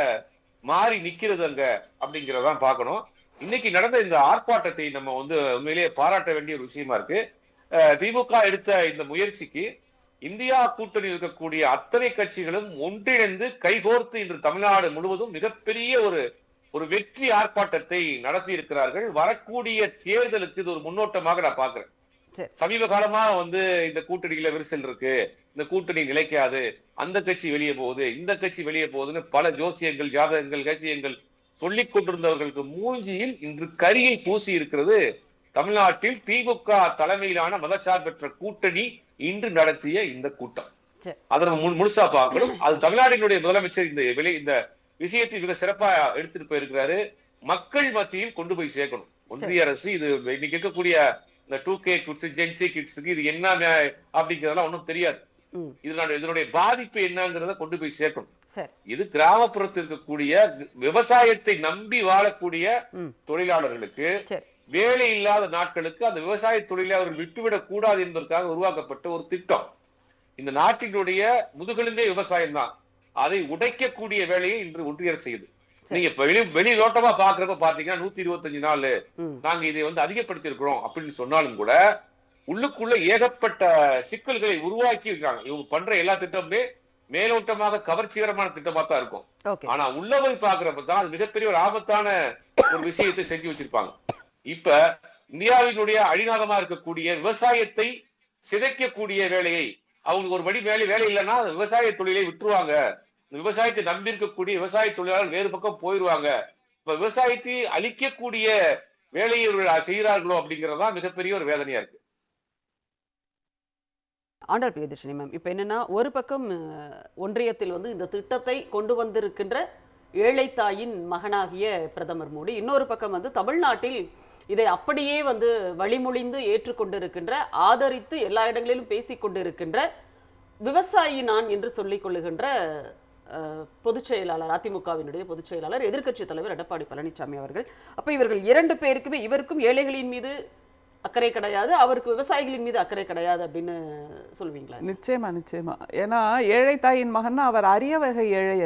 மாறி நிக்கிறது அங்க அப்படிங்கறதான் பார்க்கணும். இன்னைக்கு நடந்த இந்த ஆர்ப்பாட்டத்தை நம்ம உண்மையிலேயே பாராட்ட வேண்டிய ஒரு விஷயமா இருக்கு. திமுக எடுத்த இந்த முயற்சிக்கு இந்தியா கூட்டணி இருக்கக்கூடிய அத்தனை கட்சிகளும் ஒன்றிணைந்து கைகோர்த்து இன்று தமிழ்நாடு முழுவதும் மிகப்பெரிய ஒரு வெற்றி ஆர்ப்பாட்டத்தை நடத்தி இருக்கிறார்கள். வரக்கூடிய தேர்தலுக்கு இது ஒரு முன்னோட்டமாக நான் பாக்குறேன். சமீப காலமா இந்த கூட்டணியில விரிசல் இருக்கு, இந்த கூட்டணி நிலைக்காது, அந்த கட்சி வெளியே போகுது, இந்த கட்சி வெளியே போகுதுன்னு பல ஜோசியங்கள் ஜாதகங்கள் கட்சியங்கள் சொல்லிக் கொண்டிருந்தவர்களுக்கு மூஞ்சியில் இன்று கரியை பூசி இருக்கிறது தமிழ்நாட்டில் திமுக தலைமையிலான மதச்சார்பற்ற கூட்டணி இன்று நடத்திய இந்த கூட்டம். அதை நம்ம முழுசா பார்க்கணும். அது தமிழ்நாட்டினுடைய முதலமைச்சர் இந்த விஷயத்தை மிக சிறப்பா எடுத்துட்டு போயிருக்கிறாரு. மக்கள் மத்தியில் கொண்டு போய் சேர்க்கணும். ஒன்றிய அரசு இது இன்னைக்கு இருக்கக்கூடிய இந்த 2K கிட்ஸ் ஜென்சி கிட்ஸுக்கு இது என்ன அப்படிங்கறதெல்லாம் ஒன்றும் தெரியாது. இதனுடைய பாதிப்பு என்னங்கிறத கொண்டு போய் சேர்க்கணும். இது கிராமப்புறத்தில் இருக்கக்கூடிய விவசாயத்தை நம்பி வாழக்கூடிய தொழிலாளர்களுக்கு, வேலை இல்லாத நாட்களுக்கு அந்த விவசாய தொழிலை அவர்கள் விட்டுவிடக் கூடாது என்பதற்காக உருவாக்கப்பட்ட ஒரு திட்டம். இந்த நாட்டினுடைய முதுகெலும்பே விவசாயம் தான். அதை உடைக்கக்கூடிய வேலையை இன்று ஒன்றிய அரசு செய்யுது. நீங்க வெளிநோட்டமா பாக்குறப்ப பாத்தீங்கன்னா 125 நாள் நாங்க இதை அதிகப்படுத்தி இருக்கிறோம் அப்படின்னு சொன்னாலும் கூட உள்ளுக்குள்ள ஏகப்பட்ட சிக்கல்களை உருவாக்கி இருக்காங்க. இவங்க பண்ற எல்லா திட்டமுமே மேலோட்டமாக கவர்ச்சிகரமான திட்டமா தான் இருக்கும். ஆனா உள்ள போய் பாக்குறப்பதான் அது மிகப்பெரிய ஒரு ஆபத்தான ஒரு விஷயத்தை செஞ்சு வச்சிருப்பாங்க. இப்ப இந்தியாவினுடைய அடிநாதமா இருக்கக்கூடிய விவசாயத்தை சிதைக்கக்கூடிய வேலையை, அவங்களுக்கு ஒரு படி வேலை இல்லைன்னா விவசாய தொழிலை விட்டுருவாங்க, விவசாயத்தை நம்பி இருக்கக்கூடிய விவசாய தொழிலாளர்கள் வேறு பக்கம் போயிருவாங்க. இப்ப விவசாயத்தை அழிக்கக்கூடிய வேலையை செய்கிறார்களோ அப்படிங்கறதா மிகப்பெரிய ஒரு வேதனையா இருக்கு. ஆண்டாள் பிரியதர்ஷினி மேம், இப்போ என்னன்னா ஒரு பக்கம் ஒன்றியத்தில் இந்த திட்டத்தை கொண்டு வந்திருக்கின்ற ஏழைத்தாயின் மகனாகிய பிரதமர் மோடி, இன்னொரு பக்கம் தமிழ்நாட்டில் இதை அப்படியே வழிமொழிந்து ஏற்றுக்கொண்டிருக்கின்ற, ஆதரித்து எல்லா இடங்களிலும் பேசிக்கொண்டிருக்கின்ற விவசாயி நான் என்று சொல்லிக் கொள்ளுகின்ற பொதுச் செயலாளர், அதிமுகவினுடைய பொதுச் செயலாளர், எதிர்க்கட்சி தலைவர் எடப்பாடி பழனிசாமி அவர்கள். அப்ப இவர்கள் இரண்டு பேருக்குமே, இவருக்கும் ஏழைகளின் மீது அக்கறை கிடையாது, அவருக்கு விவசாயிகளின் மீது அக்கறை கிடையாது அப்படின்னு சொல்வீங்களா? நிச்சயமா. ஏன்னா ஏழை தாயின் மகன்னா அவர் அரிய வகை ஏழை,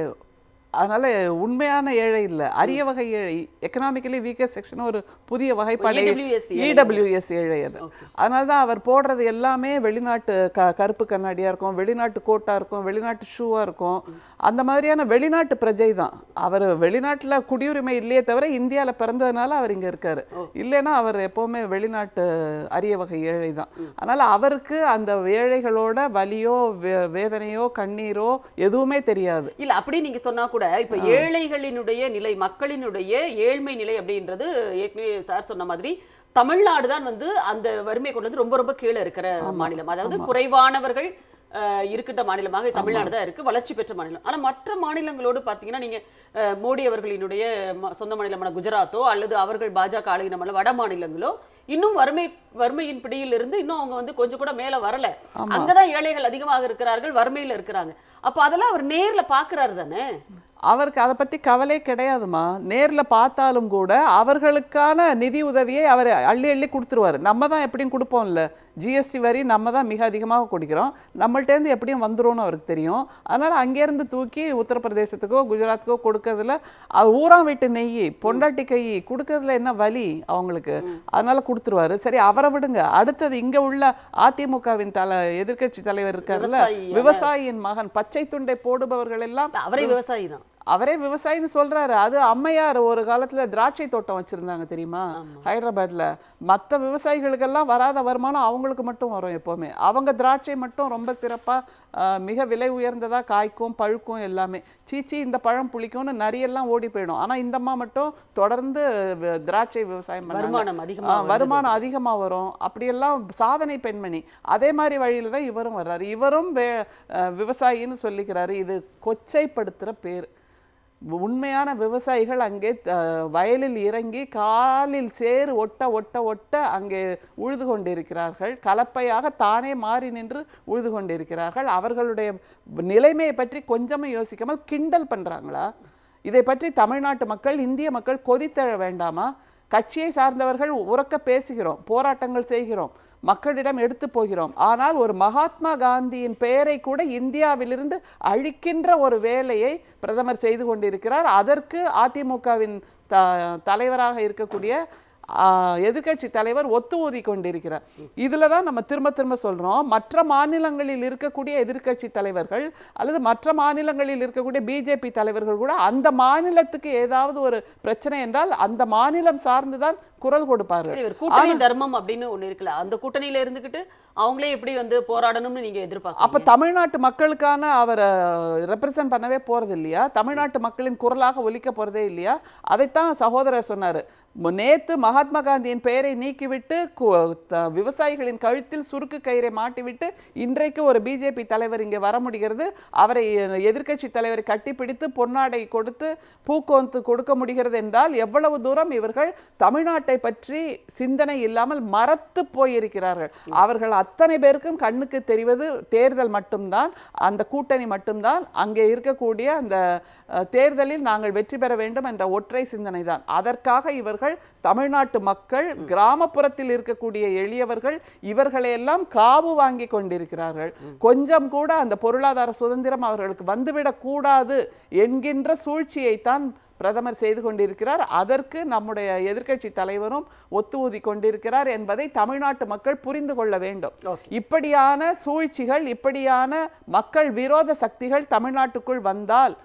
அதனால உண்மையான ஏழை இல்லை, அரிய வகை ஏழை, எக்கனாமிக்கலி வீக்கர் செக்ஷன் ஒரு புதிய வகைப்பாடு, EWS ஏழை. அது அதனால தான் அவர் போடுறது எல்லாமே வெளிநாட்டு கருப்பு கண்ணாடியா இருக்கும், வெளிநாட்டு கோட்டா இருக்கும், வெளிநாட்டு ஷூவா இருக்கும், அந்த மாதிரியான வெளிநாட்டு பிரஜை தான் அவர். வெளிநாட்டுல குடியுரிமை இல்லையே தவிர இந்தியாவில் பிறந்ததுனால அவர் இங்க இருக்காரு, இல்லைன்னா அவர் எப்பவுமே வெளிநாட்டு அரிய வகை ஏழை தான். அதனால அவருக்கு அந்த ஏழைகளோட வலியோ வேதனையோ கண்ணீரோ எதுவுமே தெரியாது. இல்ல அப்படி நீங்க சொன்னா கூட இப்ப ஏழைகளினுடைய நிலை, மக்களினுடைய ஏழ்மை நிலை அப்படின்றது ஏற்கனவே சார் சொன்ன மாதிரி தமிழ்நாடு தான் அந்த வறுமை கொண்டது ரொம்ப ரொம்ப கீழே இருக்கிற மாநிலம். அதாவது குறைவானவர்கள் இருக்கின்ற மாநிலமாக தமிழ்நாடு தான் இருக்கு, வளர்ச்சி பெற்ற மாநிலம். ஆனா மற்ற மாநிலங்களோடு பாத்தீங்கன்னா நீங்க மோடி அவர்களினுடைய சொந்த மாநிலமான குஜராத்தோ அல்லது அவர்கள் பாஜக ஆளுகிற வட மாநிலங்களோ இன்னும் வறுமையின் பிடியில் இருந்து இன்னும் அவங்க கொஞ்சம் கூட மேல வரல. அங்கதான் ஏழைகள் அதிகமாக இருக்கிறார்கள், வறுமையில இருக்கிறாங்க. அப்ப அதெல்லாம் அவர் நேர்ல பாக்குறாரு தானே. அவருக்கு அதை பற்றி கவலை கிடையாதுமா. நேரில் பார்த்தாலும் கூட அவர்களுக்கான நிதி உதவியை அவர் அள்ளி அள்ளி கொடுத்துருவார். நம்ம தான் எப்படியும் கொடுப்போம்ல, ஜிஎஸ்டி வரி நம்ம தான் மிக அதிகமாக கொடுக்கிறோம், நம்மள்டேருந்து எப்படியும் வந்துரும்னு அவருக்கு தெரியும். அதனால் அங்கேருந்து தூக்கி உத்தரப்பிரதேசத்துக்கோ குஜராத்துக்கோ கொடுக்கறதுல ஊராம் வீட்டு நெய் பொண்டாட்டி கை கொடுக்கறதுல என்ன வலி அவங்களுக்கு, அதனால் கொடுத்துருவாரு. சரி, அவரை விடுங்க. அடுத்தது இங்கே உள்ள அதிமுகவின் எதிர்க்கட்சி தலைவர் இருக்காருல்ல, விவசாயியின் மகன், பச்சை துண்டை போடுபவர்கள் எல்லாம் அவரே விவசாயி தான். அவரே விவசாயின்னு சொல்றாரு. அது அம்மையார் ஒரு காலத்துல திராட்சை தோட்டம் வச்சிருந்தாங்க தெரியுமா, ஹைதராபாத்ல. மற்ற விவசாயிகளுக்கெல்லாம் வராத வருமானம் அவங்களுக்கு மட்டும் வரும் எப்பவுமே. அவங்க திராட்சை மட்டும் ரொம்ப சிறப்பா மிக விலை உயர்ந்ததா காய்க்கும் பழுக்கும் எல்லாமே. சீச்சி இந்த பழம் புளிக்கும்னு நிறையெல்லாம் ஓடி போயிடும். ஆனா இந்த அம்மா மட்டும் தொடர்ந்து திராட்சை விவசாயம் வருமானம் அதிகமா வரும். அப்படியெல்லாம் சாதனை பெண்மணி. அதே மாதிரி வழியில தான் இவரும் வர்றாரு. இவரும் விவசாயின்னு சொல்லிக்கிறாரு. இது கொச்சைப்படுத்துற பேர். உண்மையான விவசாயிகள் அங்கே வயலில் இறங்கி காலில் சேறு ஒட்ட ஒட்ட ஒட்ட அங்கே உழுது கொண்டிருக்கிறார்கள். கலப்பையாக தானே மாறி நின்று உழுது கொண்டிருக்கிறார்கள். அவர்களுடைய நிலைமையை பற்றி கொஞ்சமும் யோசிக்காமல் கிண்டல் பண்றாங்களா? இதை பற்றி தமிழ்நாட்டு மக்கள், இந்திய மக்கள் கொதித்தெழ வேண்டாமா? கட்சியை சார்ந்தவர்கள் உரக்க பேசுகிறோம், போராட்டங்கள் செய்கிறோம், மக்களிடம் எடுத்து போகிறோம். ஆனால் ஒரு மகாத்மா காந்தியின் பெயரை கூட இந்தியாவிலிருந்து அழிக்கின்ற ஒரு வேலையை பிரதமர் செய்து கொண்டிருக்கிறார். அதற்கு அதிமுகவின் தலைவராக இருக்கக்கூடிய எதிர்க்கட்சி தலைவர் ஒத்து ஊதி கொண்டிருக்கிறார். இதுல தான் நம்ம திரும்ப திரும்ப சொல்றோம், மற்ற மாநிலங்களில் இருக்கக்கூடிய எதிர்க்கட்சி தலைவர்கள் அல்லது மற்ற மாநிலங்களில் இருக்கக்கூடிய பிஜேபி தலைவர்கள் கூட அந்த மாநிலத்துக்கு ஏதாவது ஒரு பிரச்சனை என்றால் அந்த மாநிலம் சார்ந்துதான் குரல் கொடுப்பார்கள். கூட்டணி தர்மம் அப்படின்னு ஒண்ணு இருக்குல்ல, அந்த கூட்டணியில இருந்துகிட்டு அவங்களே எப்படி வந்து போராடணும்னு நீங்க எதிர்பார்க்க? அப்ப தமிழ்நாட்டு மக்களுக்கான அவரை ரெப்ரசன்ட் பண்ணவே போறது இல்லையா? தமிழ்நாட்டு மக்களின் குரலாக ஒலிக்க போறதே இல்லையா? அதைத்தான் சகோதரர் சொன்னாரு. நேத்து மகாத்மா காந்தியின் பெயரை நீக்கிவிட்டு விவசாயிகளின் கழுத்தில் சுருக்கு கயிறை மாட்டிவிட்டு இன்றைக்கு ஒரு பிஜேபி தலைவர் இங்கே வர முடிகிறது. அவரை எதிர்க்கட்சி தலைவரை கட்டிப்பிடித்து பொன்னாடை கொடுத்து பூக்கோந்து கொடுக்க முடிகிறது என்றால் எவ்வளவு தூரம் இவர்கள் தமிழ்நாட்டை பற்றி சிந்தனை இல்லாமல் மறத்து போயிருக்கிறார்கள். அவர்கள் அத்தனை பேருக்கும் கண்ணுக்கு தெரிவது தேர்தல் மட்டும்தான், அந்த கூட்டணி மட்டும்தான், அங்கே இருக்கக்கூடிய அந்த தேர்தலில் நாங்கள் வெற்றி பெற வேண்டும் என்ற ஒற்றை சிந்தனை தான். அதற்காக இவர்கள் தமிழ்நாட்டு மக்கள், கிராமப்புறத்தில் இருக்கக்கூடிய எளியவர்கள் இவர்களையெல்லாம் காவு வாங்கி கொண்டிருக்கிறார்கள். கொஞ்சம் கூட அந்த பொருளாதார சுதந்திரம் அவர்களுக்கு வந்துவிடக் கூடாது என்கின்ற சூழ்ச்சியைத்தான் பிரதமர் செய்து கொண்டிருக்கிறார். அதற்கு நம்முடைய எதிர்க்கட்சி தலைவரும் ஒத்து ஊதி கொண்டிருக்கிறார் என்பதை தமிழ்நாட்டு மக்கள் புரிந்து கொள்ள வேண்டும். இப்படியான சூழ்ச்சிகள், இப்படியான மக்கள் விரோத சக்திகள் தமிழ்நாட்டுக்குள் வந்தால்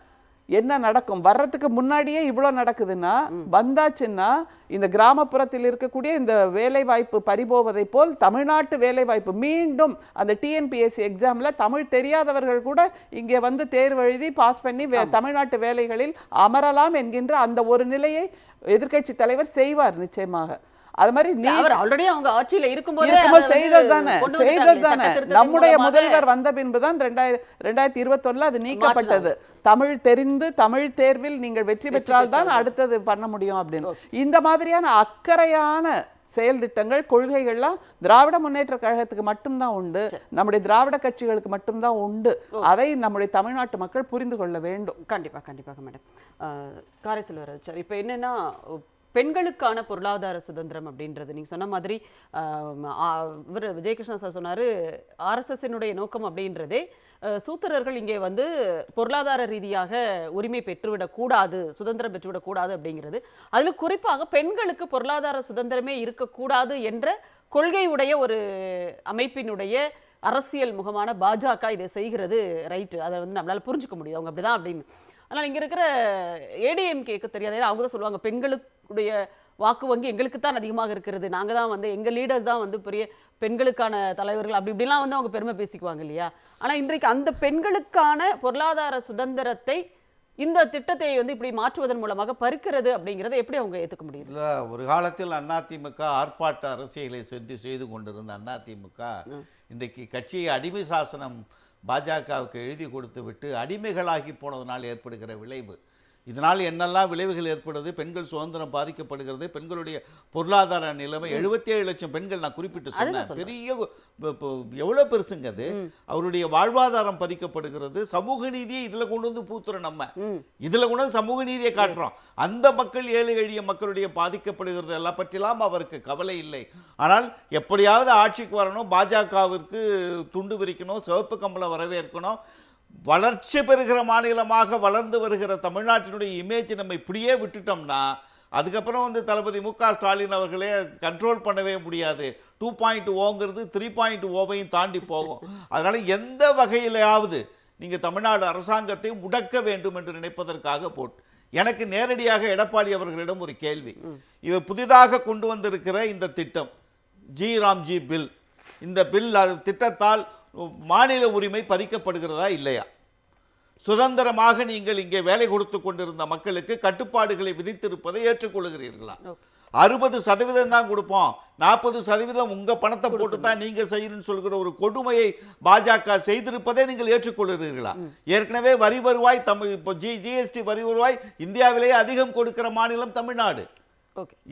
என்ன நடக்கும்? வர்றதுக்கு முன்னாடியே இவ்வளோ நடக்குதுன்னா, வந்தாச்சுன்னா இந்த கிராமப்புறத்தில் இருக்கக்கூடிய இந்த வேலை வாய்ப்பு பறிபோவதை போல் தமிழ்நாட்டு வேலை வாய்ப்பு மீண்டும் அந்த டிஎன்பிஎஸ்சி எக்ஸாம்ல தமிழ் தெரியாதவர்கள் கூட இங்கே வந்து தேர்வு எழுதி பாஸ் பண்ணி தமிழ்நாட்டு வேலைகளில் அமரலாம் என்கின்ற அந்த ஒரு நிலையை எதிர்க்கட்சி தலைவர் செய்வார் நிச்சயமாக. அது மாதிரி அவர் ஆல்ரெடி அவங்க ஆட்சியில இருக்கும்போது செய்ததுதானே. நம்முடைய முதல்வர் வந்த பின்புதான் 2021 அது நீக்கப்பட்டது. தமிழ் தெரிந்து தமிழ் தேர்வில் நீங்கள் வெற்றி பெற்றால் தான் அடுத்தது பண்ண முடியும் அப்படின்னு. இந்த மாதிரியான அக்கறையான செயல் திட்டங்கள், கொள்கைகள்லாம் திராவிட முன்னேற்ற கழகத்துக்கு மட்டும்தான் உண்டு, நம்முடைய திராவிட கட்சிகளுக்கு மட்டும்தான் உண்டு. அதை நம்முடைய தமிழ்நாட்டு மக்கள் புரிந்து கொள்ள வேண்டும். கண்டிப்பாக மேடம். காரை செல்வராஜ் சார், இப்போ என்னன்னா பெண்களுக்கான பொருளாதார சுதந்திரம் அப்படின்றது நீங்கள் சொன்ன மாதிரி இவர் விஜயகிருஷ்ணா சார் சொன்னார், ஆர்எஸ்எஸ்னுடைய நோக்கம் அப்படின்றதே சூத்திரர்கள் இங்கே வந்து பொருளாதார ரீதியாக உரிமை பெற்றுவிடக்கூடாது, சுதந்திரம் பெற்றுவிடக்கூடாது அப்படிங்கிறது. அதில் குறிப்பாக பெண்களுக்கு பொருளாதார சுதந்திரமே இருக்கக்கூடாது என்ற கொள்கையுடைய ஒரு அமைப்பினுடைய அரசியல் முகமான பாஜக இதை செய்கிறது. ரைட்டு, அதை வந்து நம்மளால் புரிஞ்சுக்க முடியும், அவங்க அப்படிதான் அப்படின்னு. ஆனால் இங்கே இருக்கிற ஏடிஎம்கேக்கு தெரியாது. அவங்க தான் சொல்லுவாங்க, பெண்களுடைய வாக்கு வங்கி எங்களுக்கு தான் அதிகமாக இருக்கிறது, நாங்கள் தான் வந்து எங்கள் லீடர்ஸ் தான் வந்து பெரிய பெண்களுக்கான தலைவர்கள், அப்படி இப்படிலாம் வந்து அவங்க பெருமை பேசிக்குவாங்க இல்லையா? ஆனால் இன்றைக்கு அந்த பெண்களுக்கான பொருளாதார சுதந்திரத்தை இந்த திட்டத்தை வந்து இப்படி மாற்றுவதன் மூலமாக பறிக்கிறது அப்படிங்கிறத எப்படி அவங்க ஏற்றுக்க முடியும்? இல்லை, ஒரு காலத்தில் அதிமுக ஆர்ப்பாட்ட அரசியலை செய்து கொண்டிருந்த அதிமுக இன்றைக்கு கட்சியை அடிமை சாசனம் பாஜகவுக்கு எழுதி கொடுத்து விட்டு அடிமைகளாகி போனதனால் ஏற்படுகிற விளைவு. இதனால் என்னெல்லாம் விளைவுகள் ஏற்படுது, பெண்கள் சுதந்திரம் பாதிக்கப்படுகிறது, பெண்களுடைய பொருளாதார நிலைமை 77 லட்சம் பெண்கள் நான் குறிப்பிட்டு சொன்னேன். பெரிய எவ்வளோ பெருசுங்க அது. அவருடைய வாழ்வாதாரம் பறிக்கப்படுகிறது. சமூக நீதியை இதில் கொண்டு வந்து பூத்துறோம். நம்ம இதில் கொண்டு வந்து சமூக நீதியை காட்டுறோம். அந்த மக்கள், ஏழை எளிய மக்களுடைய பாதிக்கப்படுகிறது எல்லாம் பற்றிலாம் அவருக்கு கவலை இல்லை. ஆனால் எப்படியாவது ஆட்சிக்கு வரணும், பாஜகவிற்கு துண்டு விரிக்கணும், சிவப்பு கம்பளம் வரவேற்கணும். வளர்ச்சி பெறுகிற மாநிலமாக வளர்ந்து வருகிற தமிழ்நாட்டினுடைய இமேஜ் நம்ம இப்படியே விட்டுட்டோம்னா அதுக்கப்புறம் வந்து தளபதி மு.க. ஸ்டாலின் அவர்களே கண்ட்ரோல் பண்ணவே முடியாது. 2.0ங்கிறது 3.0வையும் தாண்டி போகும். அதனால எந்த வகையிலாவது நீங்கள் தமிழ்நாடு அரசாங்கத்தை முடக்க வேண்டும் என்று நினைப்பதற்காக போட்டு எனக்கு நேரடியாக எடப்பாடி அவர்களிடம் ஒரு கேள்வி. இவர் புதிதாக கொண்டு வந்திருக்கிற இந்த திட்டம் ஜி பில், இந்த பில் திட்டத்தால் மாநில உரிமை பறிக்கப்படுகிறதா இல்லையா? சுதந்திரமாக நீங்கள் இங்கே வேலை கொடுத்து கொண்டிருந்த மக்களுக்கு கட்டுப்பாடுகளை விதித்திருப்பதை ஏற்றுக்கொள்கிறீர்களா? 60% தான் கொடுப்போம், 40% உங்க பணத்தை போட்டு தான் நீங்க செய்யணும்னு சொல்கிற ஒரு கொடுமையை பாஜக செய்திருப்பதை நீங்கள் ஏற்றுக்கொள்கிறீர்களா? ஏற்கனவே வரி வருவாய் இப்போ ஜிஎஸ்டி வரி வருவாய் இந்தியாவிலேயே அதிகம் கொடுக்கிற மாநிலம் தமிழ்நாடு.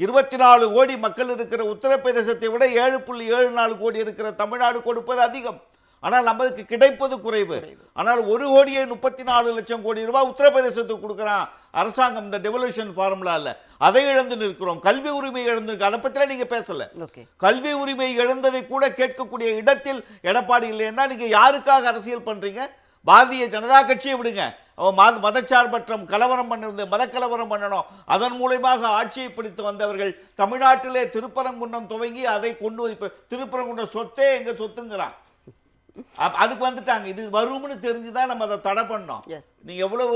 24 கோடி மக்கள் இருக்கிற உத்தரப்பிரதேசத்தை விட 7.74 கோடி இருக்கிற தமிழ்நாடு கொடுப்பது அதிகம். ஆனால் நமக்கு கிடைப்பது குறைவு. ஆனால் 1,34,00,000 கோடி ரூபாய் உத்தரப்பிரதேசத்துக்கு கொடுக்குறான் அரசாங்கம் இந்த டெவல்யூஷன் ஃபார்முலாவில். அதை இழந்து நிற்கிறோம். கல்வி உரிமை இழந்திருக்கு. அதை பற்றிலாம் நீங்க பேசல. கல்வி உரிமை இழந்ததை கூட கேட்கக்கூடிய இடத்தில் எடப்பாடி இல்லைன்னா நீங்க யாருக்காக அரசியல் பண்றீங்க? பாரதிய ஜனதா கட்சியை விடுங்க. மதச்சார்பற்ற கலவரம் பண்ணிருந்து மத கலவரம் பண்ணணும். அதன் மூலமாக ஆட்சியை பிடித்து வந்தவர்கள் தமிழ்நாட்டிலே திருப்பரங்குன்றம் துவங்கி அதை கொண்டு திருப்பரங்குன்றம் சொத்தே எங்க சொத்துங்கிறான். அதுக்கு வந்துட்டாங்க. இது வரும்னு தெரிஞ்சுதான் நம்ம அதை தடை பண்ணோம். நீங்க எவ்வளவு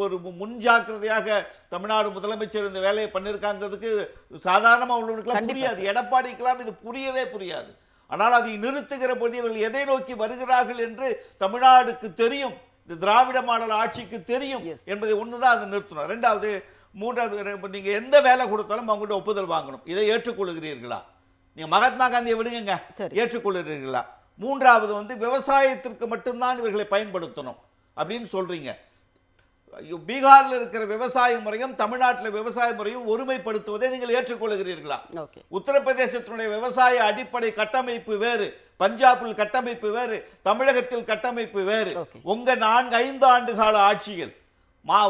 ஒரு முன்ஜாக்கிரதையாக தமிழ்நாடு முதலமைச்சர் இந்த வேலையை பண்ணிருக்காங்கிறதுக்கு சாதாரணமா உள்ளவர்களுக்கு புரியாது. எடப்பாடிக்கெல்லாம் இது புரியவே புரியாது. ஆனால் அதை நிறுத்துகிற பொழுது இவர்கள் எதை நோக்கி வருகிறார்கள் என்று தமிழ்நாடுக்கு தெரியும், இந்த திராவிட மாடல் ஆட்சிக்கு தெரியும் என்பதை ஒண்ணுதான் அதை நிறுத்தணும். ரெண்டாவது, மூன்றாவது, நீங்க எந்த வேலை கொடுத்தாலும் அவங்கள்ட்ட ஒப்புதல் வாங்கணும். இதை ஏற்றுக்கொள்கிறீர்களா? நீங்க மகாத்மா காந்தியை விடுங்க, ஏற்றுக்கொள்கிறீர்களா? மூன்றாவது வந்து விவசாயத்திற்கு மட்டும்தான் இவர்களை பயன்படுத்தணும் அப்படின்னு சொல்றீங்க. பீகாரில் இருக்கிற விவசாய முறையும் தமிழ்நாட்டில் விவசாய முறையும் ஒருமைப்படுத்துவதை நீங்கள் ஏற்றுக்கொள்கிறீர்களா? உத்தரப்பிரதேசத்தினுடைய விவசாய அடிப்படை கட்டமைப்பு வேறு, பஞ்சாபில் கட்டமைப்பு வேறு, தமிழகத்தில் கட்டமைப்பு வேறு. உங்க 4-5 ஆண்டு கால ஆட்சியில்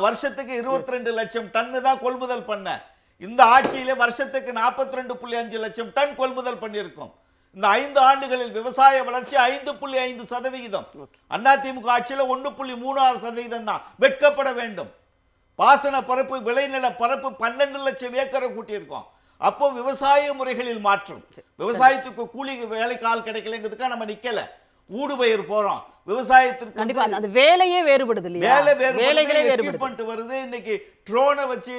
வருஷத்துக்கு 22 லட்சம் டன்னு தான் கொள்முதல் பண்ண. இந்த ஆட்சியில வருஷத்துக்கு 42.5 லட்சம் டன் கொள்முதல் பண்ணியிருக்கோம். இந்த 5 ஆண்டுகளில் விவசாய வளர்ச்சி 5.5%. அதிமுக ஆட்சியில் 1.36% தான். வெட்கப்பட வேண்டும். பாசன பரப்பு, விளைநில பரப்பு 12 லட்சம் ஏக்கரை கூட்டியிருக்கோம். அப்போ விவசாய முறைகளில் மாற்றம். விவசாயத்துக்கு கூலி வேலைக்கு ஆள் கிடைக்கலங்கிறதுக்காக நம்ம நிக்கல, ஊடுபயிர் போறோம். விவசாயத்திற்கு கண்டிப்பா அந்த வேலையே வேறுபடுது இல்லையா? வேலைகளே வேறுபட்டு வருது. இன்னைக்கு ட்ரோனை வச்சு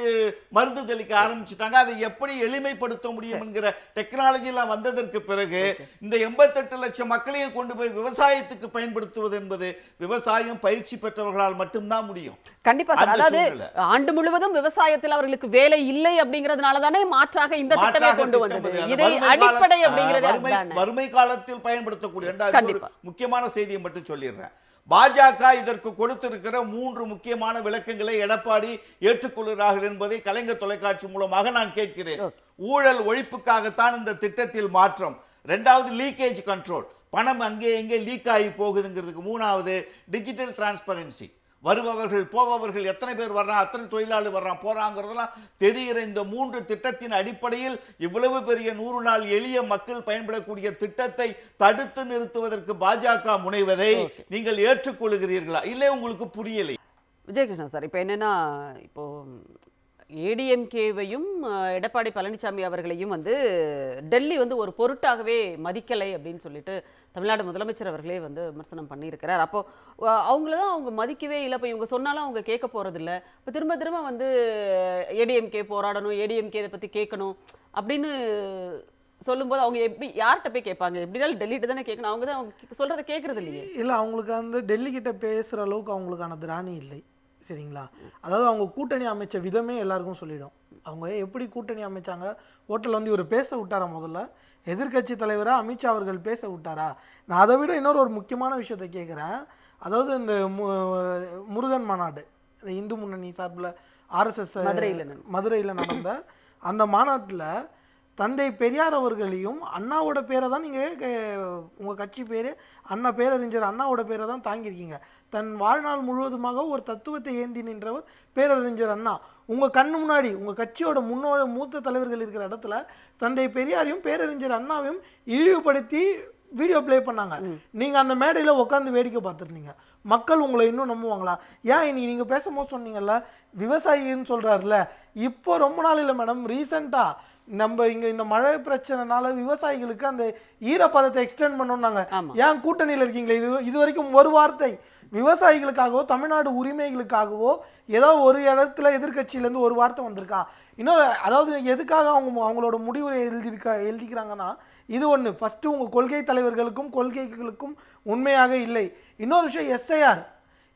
மருந்து தெளிக்க ஆரம்பிச்சுட்டாங்க. அதை எப்படி எளிமைப்படுத்த முடியும் என்கிற டெக்னாலஜி எல்லாம் வந்ததற்கு பிறகு இந்த 88 லட்சம் மக்களையும் கொண்டு போய் விவசாயத்துக்கு பயன்படுத்துவது என்பது விவசாயம் பயிற்சி பெற்றவர்களால் மட்டும்தான் முடியும். கண்டிப்பா சார். அதாவது ஆண்டு முழுவதும் விவசாயத்தில் அவர்களுக்கு வேலை இல்லை அப்படிங்கிறதுனால தானே மாற்றாக இந்த திட்டத்தை கொண்டு வந்தது. இதை அடிப்படை அப்படிங்கிறது வறுமை காலத்தில் பயன்படுத்தக்கூடிய முக்கியமான செய்தியை மட்டும் சொல்லிடுறேன். பாஜக இதற்கு கொடுத்திருக்கிற 3 முக்கியமான விளக்கங்களை எடப்பாடி ஏற்றுக்கொள்கிறார்கள் என்பதை கலைஞர் தொலைக்காட்சி மூலமாக நான் கேட்கிறேன். ஊழல் ஒழிப்புக்காகத்தான் இந்த திட்டத்தில் மாற்றம். 2வது லீக்கேஜ் கண்ட்ரோல், பணம் அங்கே எங்கே லீக் ஆகி போகுதுங்கிறதுக்கு. 3வது டிஜிட்டல் டிரான்ஸ்பரன்சி, வருபவர்கள் போபவர்கள் எத்தனை பேர் வர்றான், அத்தனை தொழிலாளி வர்றான் போறாங்கிறதெல்லாம் தெரிகிற இந்த 3 திட்டத்தின் அடிப்படையில் இவ்வளவு பெரிய 100 நாள் எளிய மக்கள் பயன்படக்கூடிய திட்டத்தை தடுத்து நிறுத்துவதற்கு பாஜக முனைவதை நீங்கள் ஏற்றுக்கொள்கிறீர்களா? இல்லை உங்களுக்கு புரியலை? விஜயகிருஷ்ணன் சார், இப்போ என்னன்னா, இப்போ ஏடிஎம்கேவையும் எடப்பாடி பழனிசாமி அவர்களையும் வந்து டெல்லி வந்து ஒரு பொருட்டாகவே மதிக்கலை அப்படின்னு சொல்லிட்டு தமிழ்நாடு முதலமைச்சர் அவர்களே வந்து விமர்சனம் பண்ணியிருக்கிறார். அப்போ அவங்கள தான் அவங்க மதிக்கவே இல்லை. இப்போ இவங்க சொன்னாலும் அவங்க கேட்க போறதில்ல. இப்போ திரும்ப திரும்ப வந்து ஏடிஎம்கே போராடணும், ஏடிஎம்கே இதை பற்றி கேட்கணும் அப்படின்னு சொல்லும்போது அவங்க எப்படி யார்கிட்ட போய் கேட்பாங்க? எப்படினாலும் டெல்லிட்டு தானே கேட்கணும். அவங்க தான் அவங்க சொல்றதை கேட்கறது இல்லையே. இல்லை, அவங்களுக்கு அந்த டெல்லி கிட்ட பேசுகிற அளவுக்கு அவங்களுக்கான திராணி இல்லை. சரிங்களா? அதாவது அவங்க கூட்டணி அமைச்ச விதமே எல்லாருக்கும் சொல்லிடும். அவங்க எப்படி கூட்டணி அமைச்சாங்க, ஹோட்டலில் வந்து இவர் பேச விட்டாரா? முதல்ல எதிர்கட்சி தலைவராக அமித்ஷா அவர்கள் பேச விட்டாரா? நான் அதை விட இன்னொரு ஒரு முக்கியமான விஷயத்தை கேட்குறேன். அதாவது இந்த முருகன் மாநாடு, இந்த இந்து முன்னணி சார்பில் ஆர்எஸ்எஸ் மதுரையில மதுரையில் நடந்த அந்த மாநாட்டில் தந்தை பெரியார் அவர்களையும் அண்ணாவோட பேரை தான் நீங்கள் உங்கள் கட்சி பேர் அண்ணா பேரறிஞர் அண்ணாவோட பேரை தான் தாங்கியிருக்கீங்க. தன் வாழ்நாள் முழுவதுமாக ஒரு தத்துவத்தை ஏந்தி நின்றவர் பேரறிஞர் அண்ணா. உங்கள் கண்ணு முன்னாடி உங்கள் கட்சியோட மூத்த தலைவர்கள் இருக்கிற இடத்துல தந்தை பெரியாரையும் பேரறிஞர் அண்ணாவையும் இழிவுபடுத்தி வீடியோ ப்ளே பண்ணாங்க. நீங்கள் அந்த மேடையில் உட்காந்து வேடிக்கை பார்த்துருந்தீங்க. மக்கள் உங்களை இன்னும் நம்புவாங்களா? ஏன் இன்னைக்கு நீங்கள் பேசும்போது சொன்னீங்கல்ல விவசாயின்னு சொல்கிறாருல, இப்போ ரொம்ப நாள் இல்லை மேடம், ரீசெண்டாக நம்ம இங்கே இந்த மழை பிரச்சனைனால விவசாயிகளுக்கு அந்த ஈரப்பதத்தை எக்ஸ்டெண்ட் பண்ணோம்னாங்க. ஏன் கூட்டணியில் இருக்கீங்களே? இது வரைக்கும் ஒரு வார்த்தை விவசாயிகளுக்காகவோ தமிழ்நாடு உரிமைகளுக்காகவோ ஏதோ ஒரு இடத்துல எதிர்கட்சியிலேருந்து ஒரு வார்த்தை வந்திருக்கா? இன்னொரு அதாவது எதுக்காக அவங்களோட முடிவுரை எழுதிக்கிறாங்கன்னா இது ஒன்று. ஃபஸ்ட்டு உங்கள் கொள்கை தலைவர்களுக்கும் கொள்கைகளுக்கும் உண்மையாக இல்லை. இன்னொரு விஷயம் எஸ்ஐஆர்.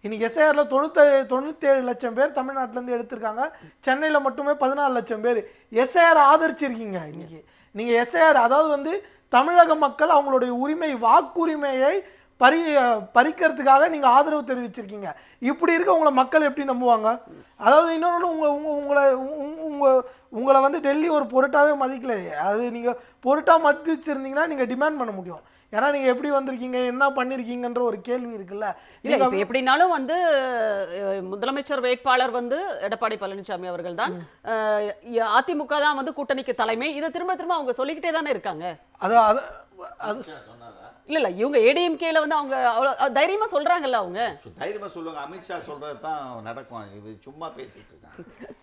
இன்றைக்கி எஸ்ஐஆரில் 97 லட்சம் பேர் தமிழ்நாட்டிலேருந்து எடுத்திருக்காங்க. சென்னையில் மட்டுமே 14 லட்சம் பேர் எஸ்ஐஆர் ஆதரிச்சிருக்கீங்க. இன்றைக்கி நீங்கள் எஸ்ஐஆர் அதாவது வந்து தமிழக மக்கள் அவங்களுடைய உரிமை வாக்குரிமையை பறிக்கிறதுக்காக நீங்கள் ஆதரவு தெரிவிச்சிருக்கீங்க. இப்படி இருக்க உங்களை மக்கள் எப்படி நம்புவாங்க? அதாவது இன்னொன்று உங்களை வந்து டெல்லி ஒரு பொருட்டாவே மதிக்கல. அது நீங்கள் பொருட்டாக மதிச்சிருந்தீங்கன்னா நீங்கள் டிமாண்ட் பண்ண முடியும். ஏன்னா நீங்கள் எப்படி வந்திருக்கீங்க, என்ன பண்ணியிருக்கீங்கன்ற ஒரு கேள்வி இருக்குல்ல. இல்லை எப்படினாலும் வந்து முதலமைச்சர் வேட்பாளர் வந்து எடப்பாடி பழனிசாமி அவர்கள் தான், அதிமுக தான் வந்து கூட்டணிக்கு தலைமை. இதை திரும்ப திரும்ப அவங்க சொல்லிக்கிட்டே தானே இருக்காங்க. இல்ல இவங்க ஏடிஎம்கேல வந்து அவங்க அவ்வளவு தைரியமா சொல்றாங்கல்ல. அவங்க தைரியமா சொல்லுவாங்க. அமித்ஷா சொல்றது தான் நடக்கும். இது சும்மா பேசிட்டு இருக்காங்க.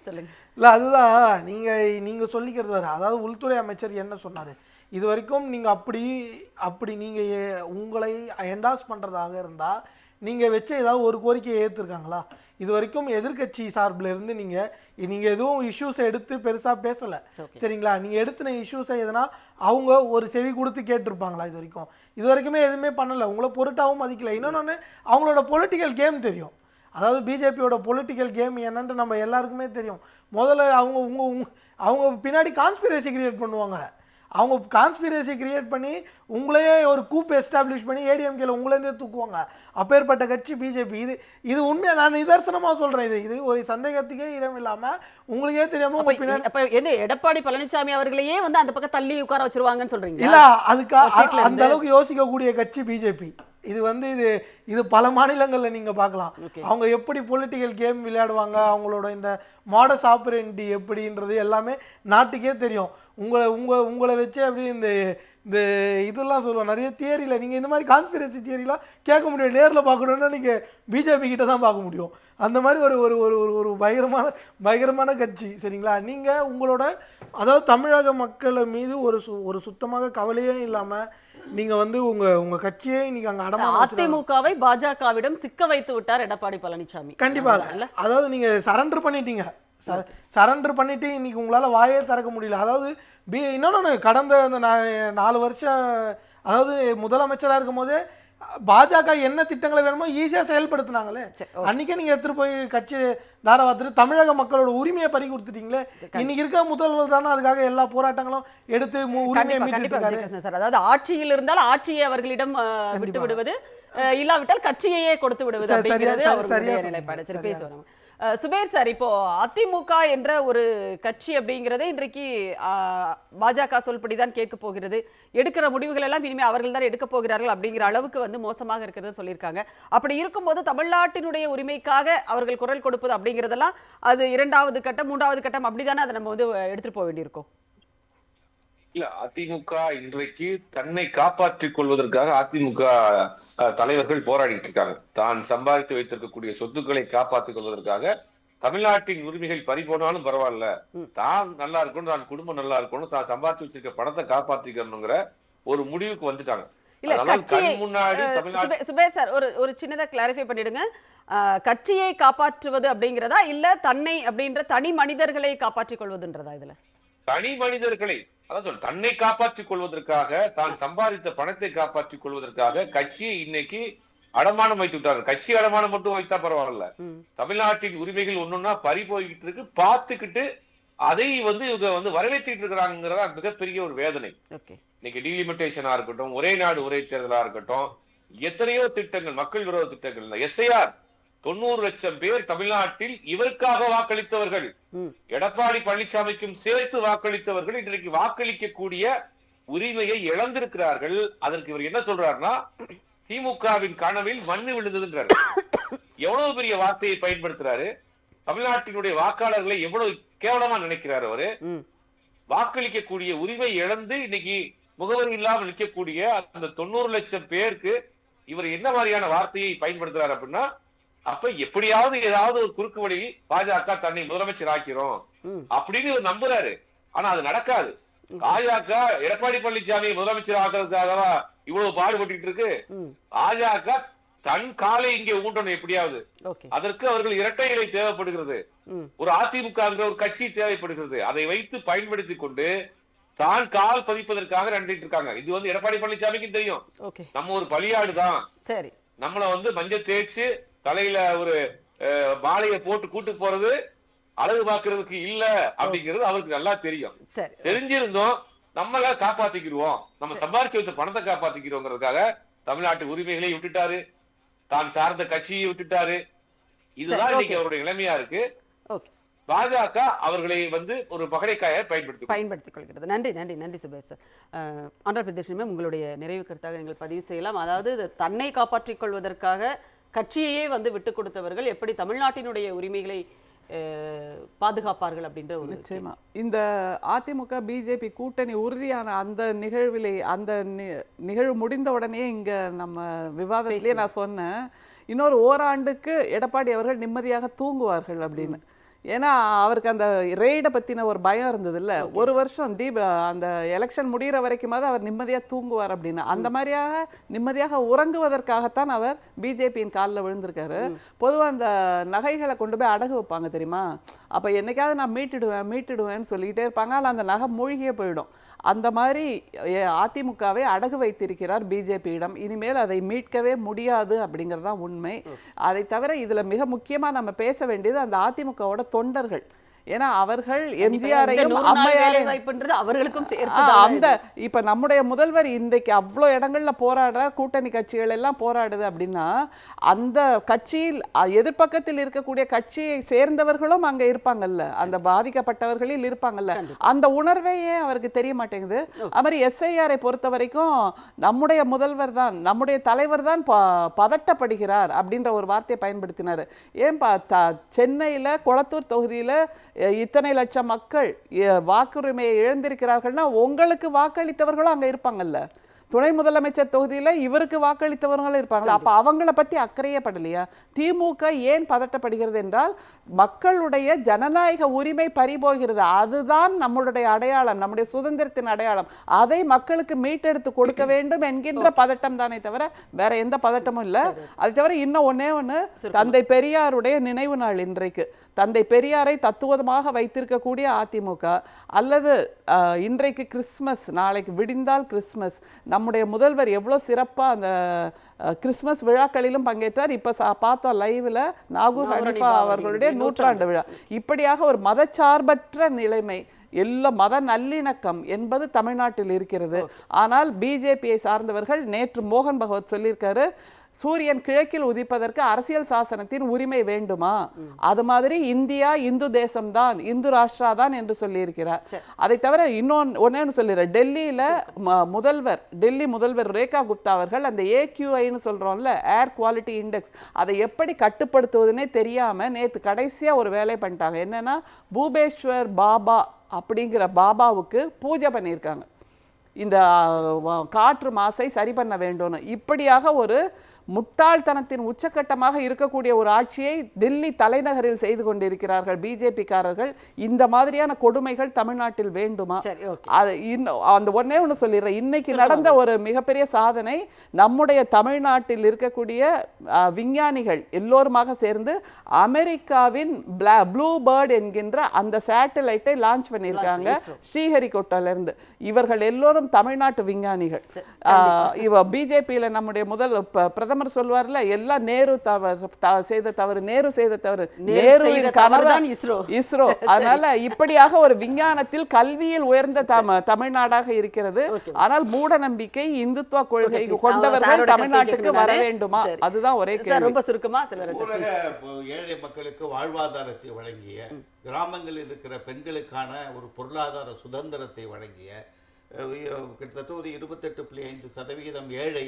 சொல்லுங்க. இல்லை அதுதான் நீங்கள் சொல்லிக்கிறது வேறு. அதாவது உள்துறை அமைச்சர் என்ன சொன்னார், இது வரைக்கும் நீங்கள் அப்படி நீங்கள் உங்களை என்டாஸ் பண்ணுறதாக இருந்தால் நீங்கள் வச்ச ஏதாவது ஒரு கோரிக்கையை ஏற்றுருக்காங்களா? இது வரைக்கும் எதிர்கட்சி சார்பில் இருந்து நீங்கள் எதுவும் இஷ்யூஸை எடுத்து பெருசாக பேசலை, சரிங்களா? நீங்கள் எடுத்துன இஷ்யூஸை எதுனா அவங்க ஒரு செவி கொடுத்து கேட்டிருப்பாங்களா? இது வரைக்குமே எதுவுமே பண்ணலை. உங்களை பொருட்டாகவும் மதிக்கலை. இன்னொன்று அவங்களோட பொலிட்டிக்கல் கேம் தெரியும். அதாவது பிஜேபியோட பொலிட்டிக்கல் கேம் என்னன்ட்டு நம்ம எல்லாருக்குமே தெரியும். முதல்ல அவங்க பின்னாடி கான்ஸ்பிரசி கிரியேட் பண்ணுவாங்க. அவங்க கான்ஸ்பிரசி கிரியேட் பண்ணி உங்களையே ஒரு கூப் எஸ்டாப்ளிஷ் பண்ணி ஏடிஎம்கேல உங்களேருந்தே தூக்குவாங்க. அப்பேற்பட்ட கட்சி பிஜேபி. இது உண்மையாக நான் நிதர்சனமாக சொல்கிறேன். இது ஒரு சந்தேகத்துக்கே இடம் இல்லாமல் உங்களுக்கே தெரியாமல் உங்கள் பின்னாடி எடப்பாடி பழனிசாமி அவர்களையே வந்து அந்த பக்கம் தள்ளி உட்கார வச்சிருவாங்கன்னு சொல்கிறீங்க. இல்லை அதுக்கு அந்த அளவுக்கு யோசிக்கக்கூடிய கட்சி பிஜேபி. இது வந்து இது பல மாநிலங்களில் நீங்கள் பார்க்கலாம். அவங்க எப்படி பொலிட்டிக்கல் கேம் விளையாடுவாங்க, அவங்களோட இந்த மாடஸ் ஆப்பரேண்டி எப்படின்றது எல்லாமே நாட்டுக்கே தெரியும். உங்களை வச்சு அப்படி இந்த இதெல்லாம் சொல்லுவோம் நிறைய தியரியில். நீங்கள் இந்த மாதிரி கான்ஸ்பிரசி தியரிலாம் கேட்க முடியும். நேரில் பார்க்கணுன்னா நீங்கள் பிஜேபி கிட்ட தான் பார்க்க முடியும். அந்த மாதிரி ஒரு பயங்கரமான கட்சி, சரிங்களா? நீங்கள் உங்களோட அதாவது தமிழக மக்கள் மீது ஒரு சுத்தமாக கவலையே இல்லாமல் நீங்கள் வந்து உங்கள் கட்சியை நீங்கள் அங்கே அடமான அதிமுகவை பாஜகவிடம் சிக்க வைத்து விட்டார் எடப்பாடி பழனிசாமி. கண்டிப்பாக. அதாவது நீங்கள் சரண்டர் பண்ணிட்டீங்க. சரண்டர் பண்ணிட்டு இன்னைக்கு உங்களால் வாயே திறக்க முடியல. அதாவது இன்னொன்று கடந்த அந்த 4 வருஷம் அதாவது முதலமைச்சராக இருக்கும் போதே பாஜக என்ன திட்டங்களை வேணுமோ ஈஸியாக செயல்படுத்தினாங்களே. அன்றைக்கே நீங்கள் எடுத்துகிட்டு போய் கட்சி தாராவாத்துட்டு தமிழக மக்களோட உரிமையை பறி கொடுத்துட்டீங்களே. இன்னைக்கு இருக்க முதல்வர் தானே அதுக்காக எல்லா போராட்டங்களும் எடுத்து உரிமையை மீட்டு சார். அதாவது ஆட்சியில் இருந்தால் ஆட்சியை அவர்களிடம் விட்டு விடுவது, இல்லாவிட்டால் கட்சியையே கொடுத்து விடுவது அப்படிங்கிறது நிலைப்பாடு. சரி பேசுவாங்க சுபேர் சார். இப்போ அதிமுக என்ற ஒரு கட்சி அப்படிங்கிறதே இன்றைக்கு பாஜக சொல்படிதான் கேட்க போகிறது. எடுக்கிற முடிவுகள் எல்லாம் இனிமேல் அவர்கள் தான் எடுக்க போகிறார்கள் அப்படிங்கிற அளவுக்கு வந்து மோசமாக இருக்கிறது சொல்லியிருக்காங்க. அப்படி இருக்கும்போது தமிழ்நாட்டினுடைய உரிமைக்காக அவர்கள் குரல் கொடுப்பது அப்படிங்கிறதெல்லாம் அது 2வது கட்டம் 3வது கட்டம் அப்படிதானே அதை நம்ம வந்து எடுத்துட்டு போக வேண்டியிருக்கும். இல்ல அதிமுக இன்றைக்கு தன்னை காப்பாற்றிக் கொள்வதற்காக அதிமுக தலைவர்கள் போராடிட்டு இருக்காங்க. தான் சம்பாதித்து வைத்திருக்கக்கூடிய சொத்துக்களை காப்பாற்றிக் கொள்வதற்காக தமிழ்நாட்டின் உரிமைகள் பறிபோனாலும் பரவாயில்ல, தான் நல்லா இருக்கணும், தான் குடும்பம் நல்லா இருக்கணும், தான் சம்பாதித்து வச்சிருக்க பணத்தை காப்பாற்றிக்கணுங்கிற ஒரு முடிவுக்கு வந்துட்டாங்க. சுபேர் சார் ஒரு சின்னதா கிளாரிஃபை பண்ணிடுங்க. கட்சியை காப்பாற்றுவது அப்படிங்கிறதா இல்ல தன்னை அப்படின்ற தனி மனிதர்களை காப்பாற்றிக் கொள்வதுன்றதா? இதுல தனி மனிதர்களை அதான் தன்னை காப்பாற்றிக் கொள்வதற்காக, தான் சம்பாதித்த பணத்தை காப்பாற்றிக் கொள்வதற்காக கட்சியை இன்னைக்கு அடமானம் வைத்து விட்டாங்க. கட்சி அடமானம் மட்டும் வைத்தா பரவாயில்ல, தமிழ்நாட்டின் உரிமைகள் ஒன்னொன்னா பறி போய்கிட்டு இருக்கு, பார்த்துக்கிட்டு அதை வந்து இவங்க வந்து வரவேற்றிட்டு இருக்கிறாங்கிறதா மிகப்பெரிய ஒரு வேதனை. இன்னைக்கு டீலிமிட்டேஷனா இருக்கட்டும், ஒரே நாடு ஒரே தேர்தலா இருக்கட்டும், எத்தனையோ திட்டங்கள், மக்கள் விரோத திட்டங்கள், எஸ்ஐஆர் 90 லட்சம் பேர் தமிழ்நாட்டில் இவருக்காக வாக்களித்தவர்கள், எடப்பாடி பழனிசாமிக்கும் சேர்த்து வாக்களித்தவர்கள் இன்றைக்கு வாக்களிக்கக்கூடிய உரிமையை இழந்திருக்கிறார்கள். அதற்கு இவர் என்ன சொல்றாருன்னா, திமுகவின் கனவில் மண்ணு விழுந்ததுன்றாரு. எவ்வளவு பெரிய வார்த்தையை பயன்படுத்துறாரு. தமிழ்நாட்டினுடைய வாக்காளர்களை எவ்வளவு கேவலமா நினைக்கிறாரு அவரு. வாக்களிக்கக்கூடிய உரிமை இழந்து இன்னைக்கு முகவரி இல்லாமல் நிற்கக்கூடிய அந்த 90 லட்சம் பேருக்கு இவர் என்ன மாதிரியான வார்த்தையை பயன்படுத்துறாரு அப்படின்னா, அப்ப எப்படியாவது ஏதாவது ஒரு குறுக்கு வழியில் பாஜக தன்னை முதலமைச்சர் ஆக்கிறோம் அப்படின்னு இவர் நம்புறாரு. ஆனா அது நடக்காது. பாஜக எடப்பாடி பழனிசாமி முதலமைச்சர் ஆக்குறதுக்காகவா இவ்வளவு பாடுபட்டு இருக்கு? பாஜக தன் காலை இங்கே ஊண்டணும் எப்படியாவது. அதற்கு அவர்கள் இரட்டை இலை தேவைப்படுகிறது. ஒரு அதிமுக ஒரு கட்சி தேவைப்படுகிறது. அதை வைத்து பயன்படுத்தி கொண்டு தான் கால் பதிப்பதற்காக நடந்துட்டு இருக்காங்க. இது வந்து எடப்பாடி பழனிசாமிக்கு தெரியும். நம்ம ஒரு பலியாடுதான், சரி, நம்மள மஞ்சள் தேய்ச்சு தலையில ஒரு மாலையை போட்டு கூட்டு போறது அழகு பாக்குறதுக்கு இல்ல அப்படிங்கிறது அவருக்கு நல்லா தெரியும். தெரிஞ்சிருந்தோம் நம்மள காப்பாத்திக்கிடுவோம், நம்ம சம்பாதிச்சு வச்ச பணத்தை காப்பாத்திக்கிறோங்கிறதுக்காக தமிழ்நாட்டு உரிமைகளை விட்டுட்டாரு, தான் சார்ந்த கட்சியை விட்டுட்டாரு. இதுதான் இன்னைக்கு அவருடைய நிலைமையா இருக்கு. பாஜக அவர்களை ஒரு பகடைக்காயை பயன்படுத்திக் கொள்கிறது. நன்றி நன்றி நன்றி சுபேஷ் சார். ஆந்திர பிரதேசமே உங்களுடைய நிறைவு கருத்தாக நீங்கள் பதிவு செய்யலாம். அதாவது தன்னை காப்பாற்றிக் கொள்வதற்காக கட்சியையே விட்டுக் கொடுத்தவர்கள் எப்படி தமிழ்நாட்டினுடைய உரிமைகளை பாதுகாப்பார்கள் அப்படின்ற ஒரு நிச்சயமா. இந்த அதிமுக பிஜேபி கூட்டணி உறுதியான அந்த நிகழ்விலே, அந்த நிகழ்வு முடிந்த உடனே இங்க நம்ம விவாதத்திலேயே நான் சொன்னேன், இன்னொரு ஓராண்டுக்கு எடப்பாடி அவர்கள் நிம்மதியாக தூங்குவார்கள் அப்படின்னு. ஏன்னா அவருக்கு அந்த ரெய்டை பற்றின ஒரு பயம் இருந்தது இல்லை. ஒரு வருஷம் அந்த எலெக்ஷன் முடிகிற வரைக்குமாவது அவர் நிம்மதியாக தூங்குவார் அப்படின்னு. அந்த மாதிரியாக நிம்மதியாக உறங்குவதற்காகத்தான் அவர் பிஜேபியின் காலில் விழுந்திருக்காரு. பொதுவாக அந்த நகைகளை கொண்டு போய் அடகு வைப்பாங்க தெரியுமா, அப்போ என்னைக்காவது நான் மீட்டுடுவேன்னு சொல்லிக்கிட்டே இருப்பாங்க. ஆனால் அந்த நகை மூழ்கியே போயிடும். அந்த மாதிரி அதிமுகவை அடகு வைத்திருக்கிறார் பிஜேபியிடம். இனிமேல் அதை மீட்கவே முடியாது அப்படிங்கிறது தான் உண்மை. அதை தவிர இதில் மிக முக்கியமாக நம்ம பேச வேண்டியது அந்த அதிமுகவோட தொண்டர்கள். ஏன்னா அவர்கள் எம்ஜிஆரையும் அம்மையாரையும் அவர்களுக்கும் அந்த இப்ப நம்முடைய முதல்வர் இன்றைக்கு அவ்வளோ இடங்கள்ல போராடுறார், கூட்டணி கட்சிகள் எல்லாம் போராடுது அப்படின்னா அந்த கட்சியில் எதிர்பக்கத்தில் இருக்கக்கூடிய கட்சியை சேர்ந்தவர்களும் அங்க இருப்பாங்கல்ல, அந்த பாதிக்கப்பட்டவர்களில் இருப்பாங்கல்ல. அந்த உணர்வையே அவருக்கு தெரிய மாட்டேங்குது. அது மாதிரி எஸ்ஐஆரை பொறுத்த வரைக்கும் நம்முடைய முதல்வர் தான், நம்முடைய தலைவர் தான் பதட்டப்படுகிறார் அப்படின்ற ஒரு வார்த்தையை பயன்படுத்தினார். ஏன் சென்னையில கொளத்தூர் தொகுதியில இத்தனை லட்சம் மக்கள் வாக்குரிமையை இழந்திருக்கிறார்கள்னா உங்களுக்கு வாக்களித்தவர்களும் அங்க இருப்பாங்கல்ல. துணை முதலமைச்சர் தொகுதியில இவருக்கு வாக்களித்தவர்களும் இருப்பாங்களா? அப்ப அவங்கள பத்தி அக்கறையே படலையா? திமுக ஏன் பதட்டப்படுகிறது என்றால் மக்களுடைய ஜனநாயக உரிமை பறிபோகிறது. அதுதான் நம்மளுடைய அடையாளம், நம்முடைய சுதந்திரத்தின் அடையாளம். அதை மக்களுக்கு மீட்டெடுத்து கொடுக்க வேண்டும் என்கின்ற பதட்டம் தானே தவிர வேற எந்த பதட்டமும் இல்லை. அது தவிர இன்னும் ஒண்ணு, தந்தை பெரியாருடைய நினைவு நாள் இன்றைக்கு. தந்தை பெரியாரை தத்துவமாக வைத்திருக்கக்கூடிய அதிமுக அல்லது இன்றைக்கு கிறிஸ்மஸ், நாளைக்கு விடிந்தால் கிறிஸ்மஸ், நம்முடைய முதல்வர் எவ்வளோ சிறப்பாக அந்த கிறிஸ்மஸ் விழாக்களிலும் பங்கேற்றார். இப்போ பார்த்தோம் லைவில் நாகூர் ஹனீஃபா அவர்களுடைய 100ஆண்டு விழா. இப்படியாக ஒரு மதச்சார்பற்ற நிலைமை, எல்லா மத நல்லிணக்கம் என்பது தமிழ்நாட்டில் இருக்கிறது. ஆனால் பிஜேபியை சார்ந்தவர்கள் நேற்று மோகன் பகவத் சொல்லியிருக்காரு, சூரியன் கிழக்கில் உதிப்பதற்கு அரசியல் சாசனத்தின் உரிமை வேண்டுமா, அது மாதிரி இந்தியா இந்து தேசம்தான், இந்து ராஷ்டிரா தான் என்று சொல்லியிருக்கிறார். அதை தவிர இன்னொன்னு சொல்லிடுற, டெல்லி முதல்வர் ரேகா குப்தா அவர்கள் அந்த AQIன்னு சொல்றோம்ல, ஏர் குவாலிட்டி இண்டெக்ஸ், அதை எப்படி கட்டுப்படுத்துவதுன்னே தெரியாம நேற்று கடைசியா ஒரு வேலை பண்ணிட்டாங்க. என்னன்னா பூபேஸ்வர் பாபா அப்படிங்கிற பாபாவுக்கு பூஜை பண்ணியிருக்காங்க. இந்த காற்று மாசை சரி பண்ண வேண்டும்னு. இப்படியாக ஒரு முட்டாள்தனத்தின் உச்சக்கட்டமாக இருக்கக்கூடிய ஒரு ஆட்சியை டெல்லி தலைநகரில் செய்து கொண்டிருக்கிறார்கள் பிஜேபிக்காரர்கள். இந்த மாதிரியான கொடுமைகள் தமிழ்நாட்டில் வேண்டுமா? அந்த ஒண்ணு சொல்லிடுறேன். இன்னைக்கு நடந்த ஒரு மிகப்பெரிய சாதனை, நம்முடைய தமிழ்நாட்டில் இருக்கக்கூடிய விஞ்ஞானிகள் எல்லோருமாக சேர்ந்து அமெரிக்காவின் ப்ளூ பேர்ட் என்கின்ற அந்த சேட்டலைட்டை லான்ச் பண்ணியிருக்காங்க ஸ்ரீஹரிகோட்டால இருந்து. இவர்கள் எல்லோரும் தமிழ்நாட்டு விஞ்ஞானிகள். பிஜேபியில நம்முடைய பிரதமர் பிரதமர் சொல்வார்ல, எல்லாம் நேரு செய்த தவறு, நேரு செய்த தவறு, நேரு நேருவின் செய்த கனவு தவறுதான் இஸ்ரோ. இஸ்ரோ. அதனால இப்படியாக ஒரு விஞ்ஞானத்தில் கல்வியில் உயர்ந்த தமிழ்நாடாக இருக்கிறது. ஆனால் மூட நம்பிக்கை இந்துத்துவ கொள்கை கொண்டவர்கள் தமிழ்நாட்டுக்கு வர வேண்டுமா? அதுதான் ஒரே கேள்வி. ரொம்ப சுருக்கமா ஊரக ஏழை மக்களுக்கு வாழ்வாதாரத்தை வழங்கிய, கிராமங்களில் இருக்கிற பெண்களுக்கான ஒரு பொருளாதார சுதந்திரத்தை வழங்கிய, கிட்டத்தட்ட ஒரு 28.5% ஏழை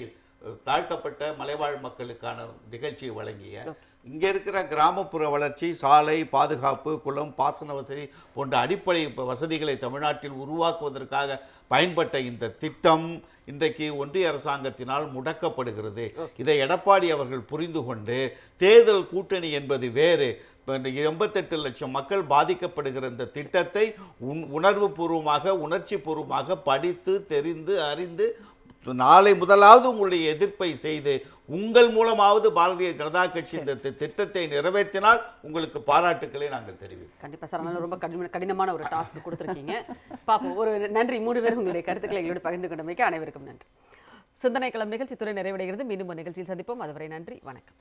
தாழ்த்தப்பட்ட மலைவாழ் மக்களுக்கான நிகழ்ச்சியை வழங்கிய, இங்க இருக்கிற கிராமப்புற வளர்ச்சி, சாலை பாதுகாப்பு, குளம், பாசன வசதி போன்ற அடிப்படை வசதிகளை தமிழ்நாட்டில் உருவாக்குவதற்காக பயன்பட்ட இந்த திட்டம் இன்றைக்கு ஒன்றிய அரசாங்கத்தினால் முடக்கப்படுகிறது. இதை எடப்பாடி அவர்கள் புரிந்து கொண்டு, தேர்தல் கூட்டணி என்பது வேறு, 88 லட்சம் மக்கள் பாதிக்கப்படுகிற இந்த திட்டத்தை உணர்வு பூர்வமாக, உணர்ச்சி பூர்வமாக படித்து தெரிந்து அறிந்து நாளை முதலாவது உங்களுடைய எதிர்ப்பை செய்து உங்கள் மூலமாவது பாரதிய ஜனதா கட்சி இந்த திட்டத்தை நிறைவேற்றினால் உங்களுக்கு பாராட்டுக்களை நாங்கள் தெரிவிப்போம். கண்டிப்பா சார், அதனால ரொம்ப கடினமான ஒரு டாஸ்க் கொடுத்துருக்கீங்க. பாப்போம். ஒரு நன்றி. 3 பேரும் உங்களுடைய கருத்துக்களை எங்களோடு பகிர்ந்து கொண்டமைக்கு அனைவருக்கும் நன்றி. சிந்தனை களம் நிகழ்ச்சி துறை நிறைவடைகிறது. மீண்டும் ஒரு நிகழ்ச்சியில் சந்திப்போம். அதுவரை நன்றி, வணக்கம்.